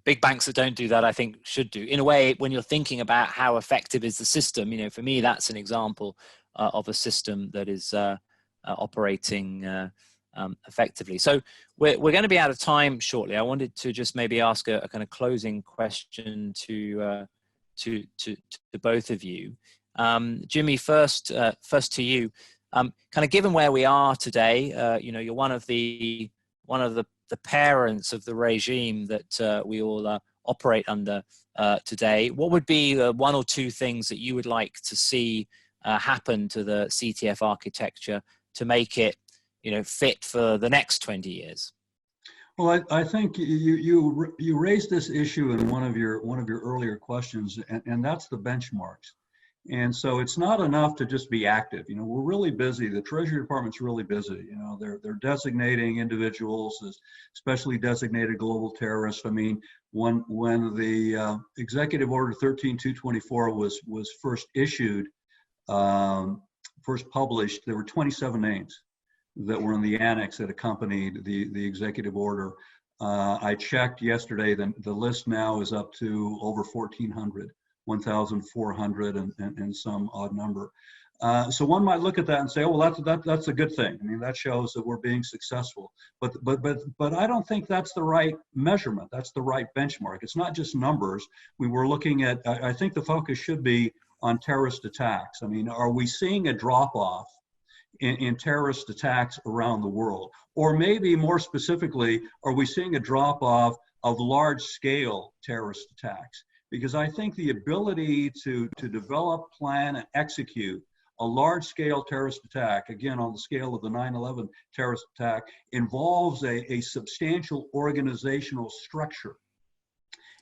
big banks that don't do that, I think, should do. In a way, when you're thinking about how effective is the system, you know, for me, that's an example of a system that is operating effectively. So we're going to be out of time shortly. I wanted to just maybe ask a kind of closing question to both of you. Jimmy, first to you. Kind of given where we are today, you know, you're one of the parents of the regime that we all operate under today. What would be one or two things that you would like to see happen to the CTF architecture to make it, you know, fit for the next 20 years? Well, I think you raised this issue in one of your earlier questions, and that's the benchmarks. And so it's not enough to just be active. You know, we're really busy. The Treasury Department's really busy. You know, they're designating individuals as specially designated global terrorists. I mean, when the Executive Order 13224 was first issued, first published, there were 27 names that were in the annex that accompanied the executive order. I checked yesterday, the list now is up to over 1,400. 1,400 and some odd number. So one might look at that and say, oh, well, that's a good thing. I mean, that shows that we're being successful. But I don't think that's the right measurement. That's the right benchmark. It's not just numbers. We were looking at, I think the focus should be on terrorist attacks. I mean, are we seeing a drop-off in terrorist attacks around the world? Or maybe more specifically, are we seeing a drop-off of large-scale terrorist attacks, because I think the ability to develop, plan, and execute a large-scale terrorist attack, again, on the scale of the 9/11 terrorist attack, involves a substantial organizational structure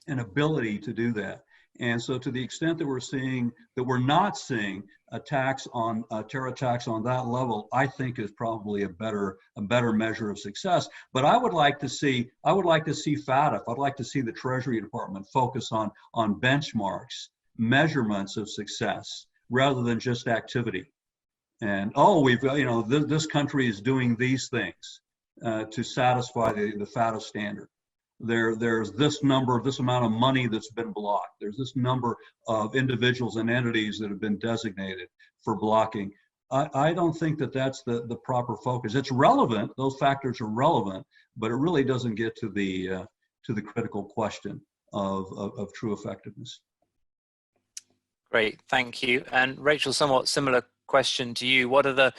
and ability to do that. And so to the extent that we're not seeing attacks on terror attacks on that level, I think is probably a better measure of success. But I would like to see FATF, I'd like to see the Treasury Department focus on benchmarks, measurements of success, rather than just activity. And this country is doing these things to satisfy the FATF standard. There's this amount of money that's been blocked. There's this number of individuals and entities that have been designated for blocking. I don't think that that's the proper focus. It's relevant; those factors are relevant, but it really doesn't get to the critical question of true effectiveness. Great, thank you. And Rachel, somewhat similar question to you. What are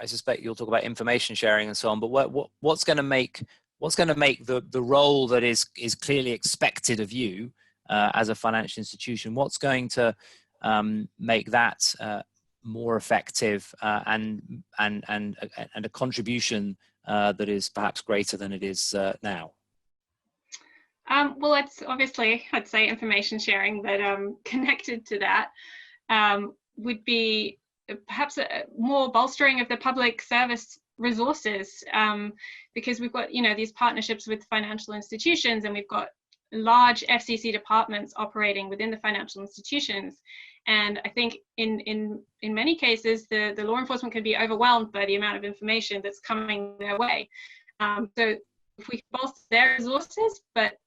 I suspect you'll talk about information sharing and so on, but what's going to make the role that is clearly expected of you as a financial institution, what's going to make that more effective and a contribution that is perhaps greater than it is now? Well, it's obviously, I'd say, information sharing, but connected to that would be perhaps a more bolstering of the public service resources, because we've got these partnerships with financial institutions, and we've got large FCC departments operating within the financial institutions. And I think in many cases the law enforcement can be overwhelmed by the amount of information that's coming their way. So if we bolster their resources, but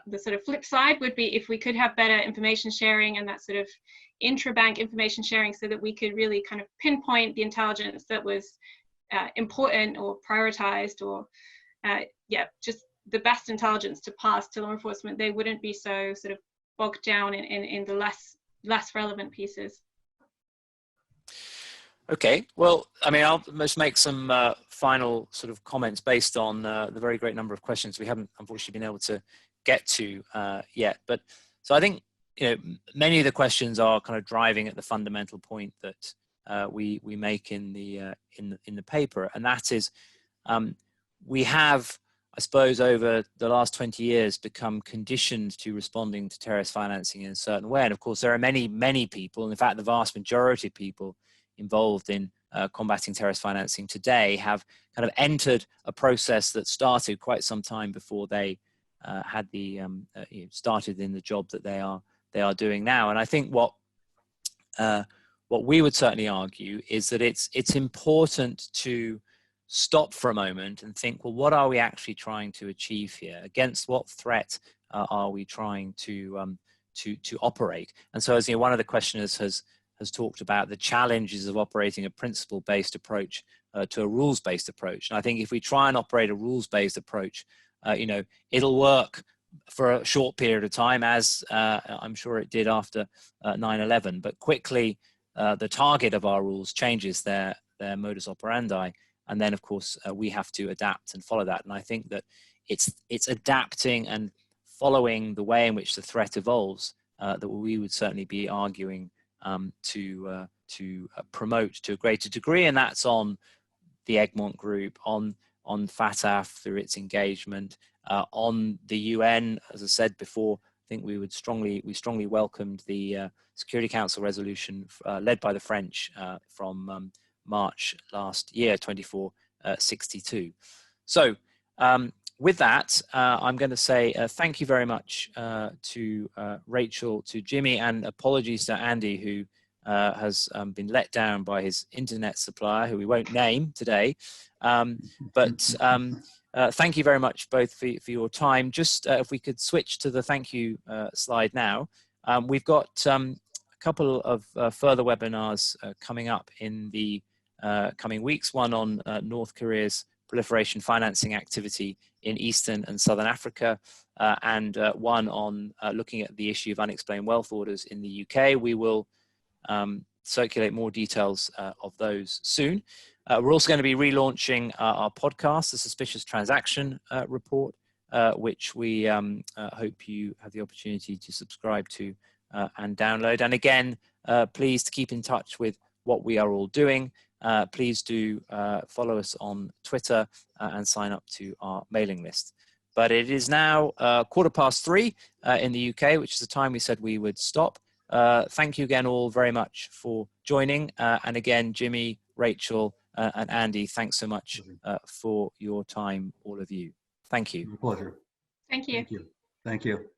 the sort of flip side would be if we could have better information sharing and that sort of intra-bank information sharing, so that we could really kind of pinpoint the intelligence that was important or prioritized, or just the best intelligence to pass to law enforcement. They wouldn't be so sort of bogged down in the less relevant pieces. Okay, well, I mean, I'll just make some final sort of comments based on the very great number of questions we haven't unfortunately been able to get to yet. But so I think many of the questions are kind of driving at the fundamental point that we make in the paper, and that is we have, I suppose, over the last 20 years become conditioned to responding to terrorist financing in a certain way. And of course, there are many people, and in fact, the vast majority of people involved in combating terrorist financing today have kind of entered a process that started quite some time before they had started in the job that they are doing now. And I think what we would certainly argue is that it's important to stop for a moment and think, well, what are we actually trying to achieve here? Against what threat are we trying to operate? And so, as one of the questioners has talked about the challenges of operating a principle-based approach to a rules-based approach. And I think if we try and operate a rules-based approach, it'll work for a short period of time, as I'm sure it did after 9/11. But quickly, the target of our rules changes their modus operandi, and then of course we have to adapt and follow that. And I think that it's adapting and following the way in which the threat evolves that we would certainly be arguing to promote to a greater degree, and that's on the Egmont Group, on FATF through its engagement, on the UN. As I said before, I think we strongly welcomed the Security Council resolution led by the French from March last year, 2462. So with that, I'm going to say thank you very much to Rachel, to Jimmy, and apologies to Andy, who has been let down by his internet supplier, who we won't name today. But thank you very much both for your time. Just if we could switch to the thank you slide now. We've got a couple of further webinars coming up in the coming weeks, one on North Korea's proliferation financing activity in Eastern and Southern Africa, and one on looking at the issue of unexplained wealth orders in the UK. We will circulate more details of those soon. We're also going to be relaunching our podcast, the Suspicious Transaction Report, which we hope you have the opportunity to subscribe to and download. And again, please keep in touch with what we are all doing. Please do follow us on Twitter and sign up to our mailing list. But it is now 3:15 in the UK, which is the time we said we would stop. Thank you again all very much for joining. And again, Jimmy, Rachel, and Andy, thanks so much for your time, all of you. Thank you. My pleasure. Thank you. Thank you. Thank you.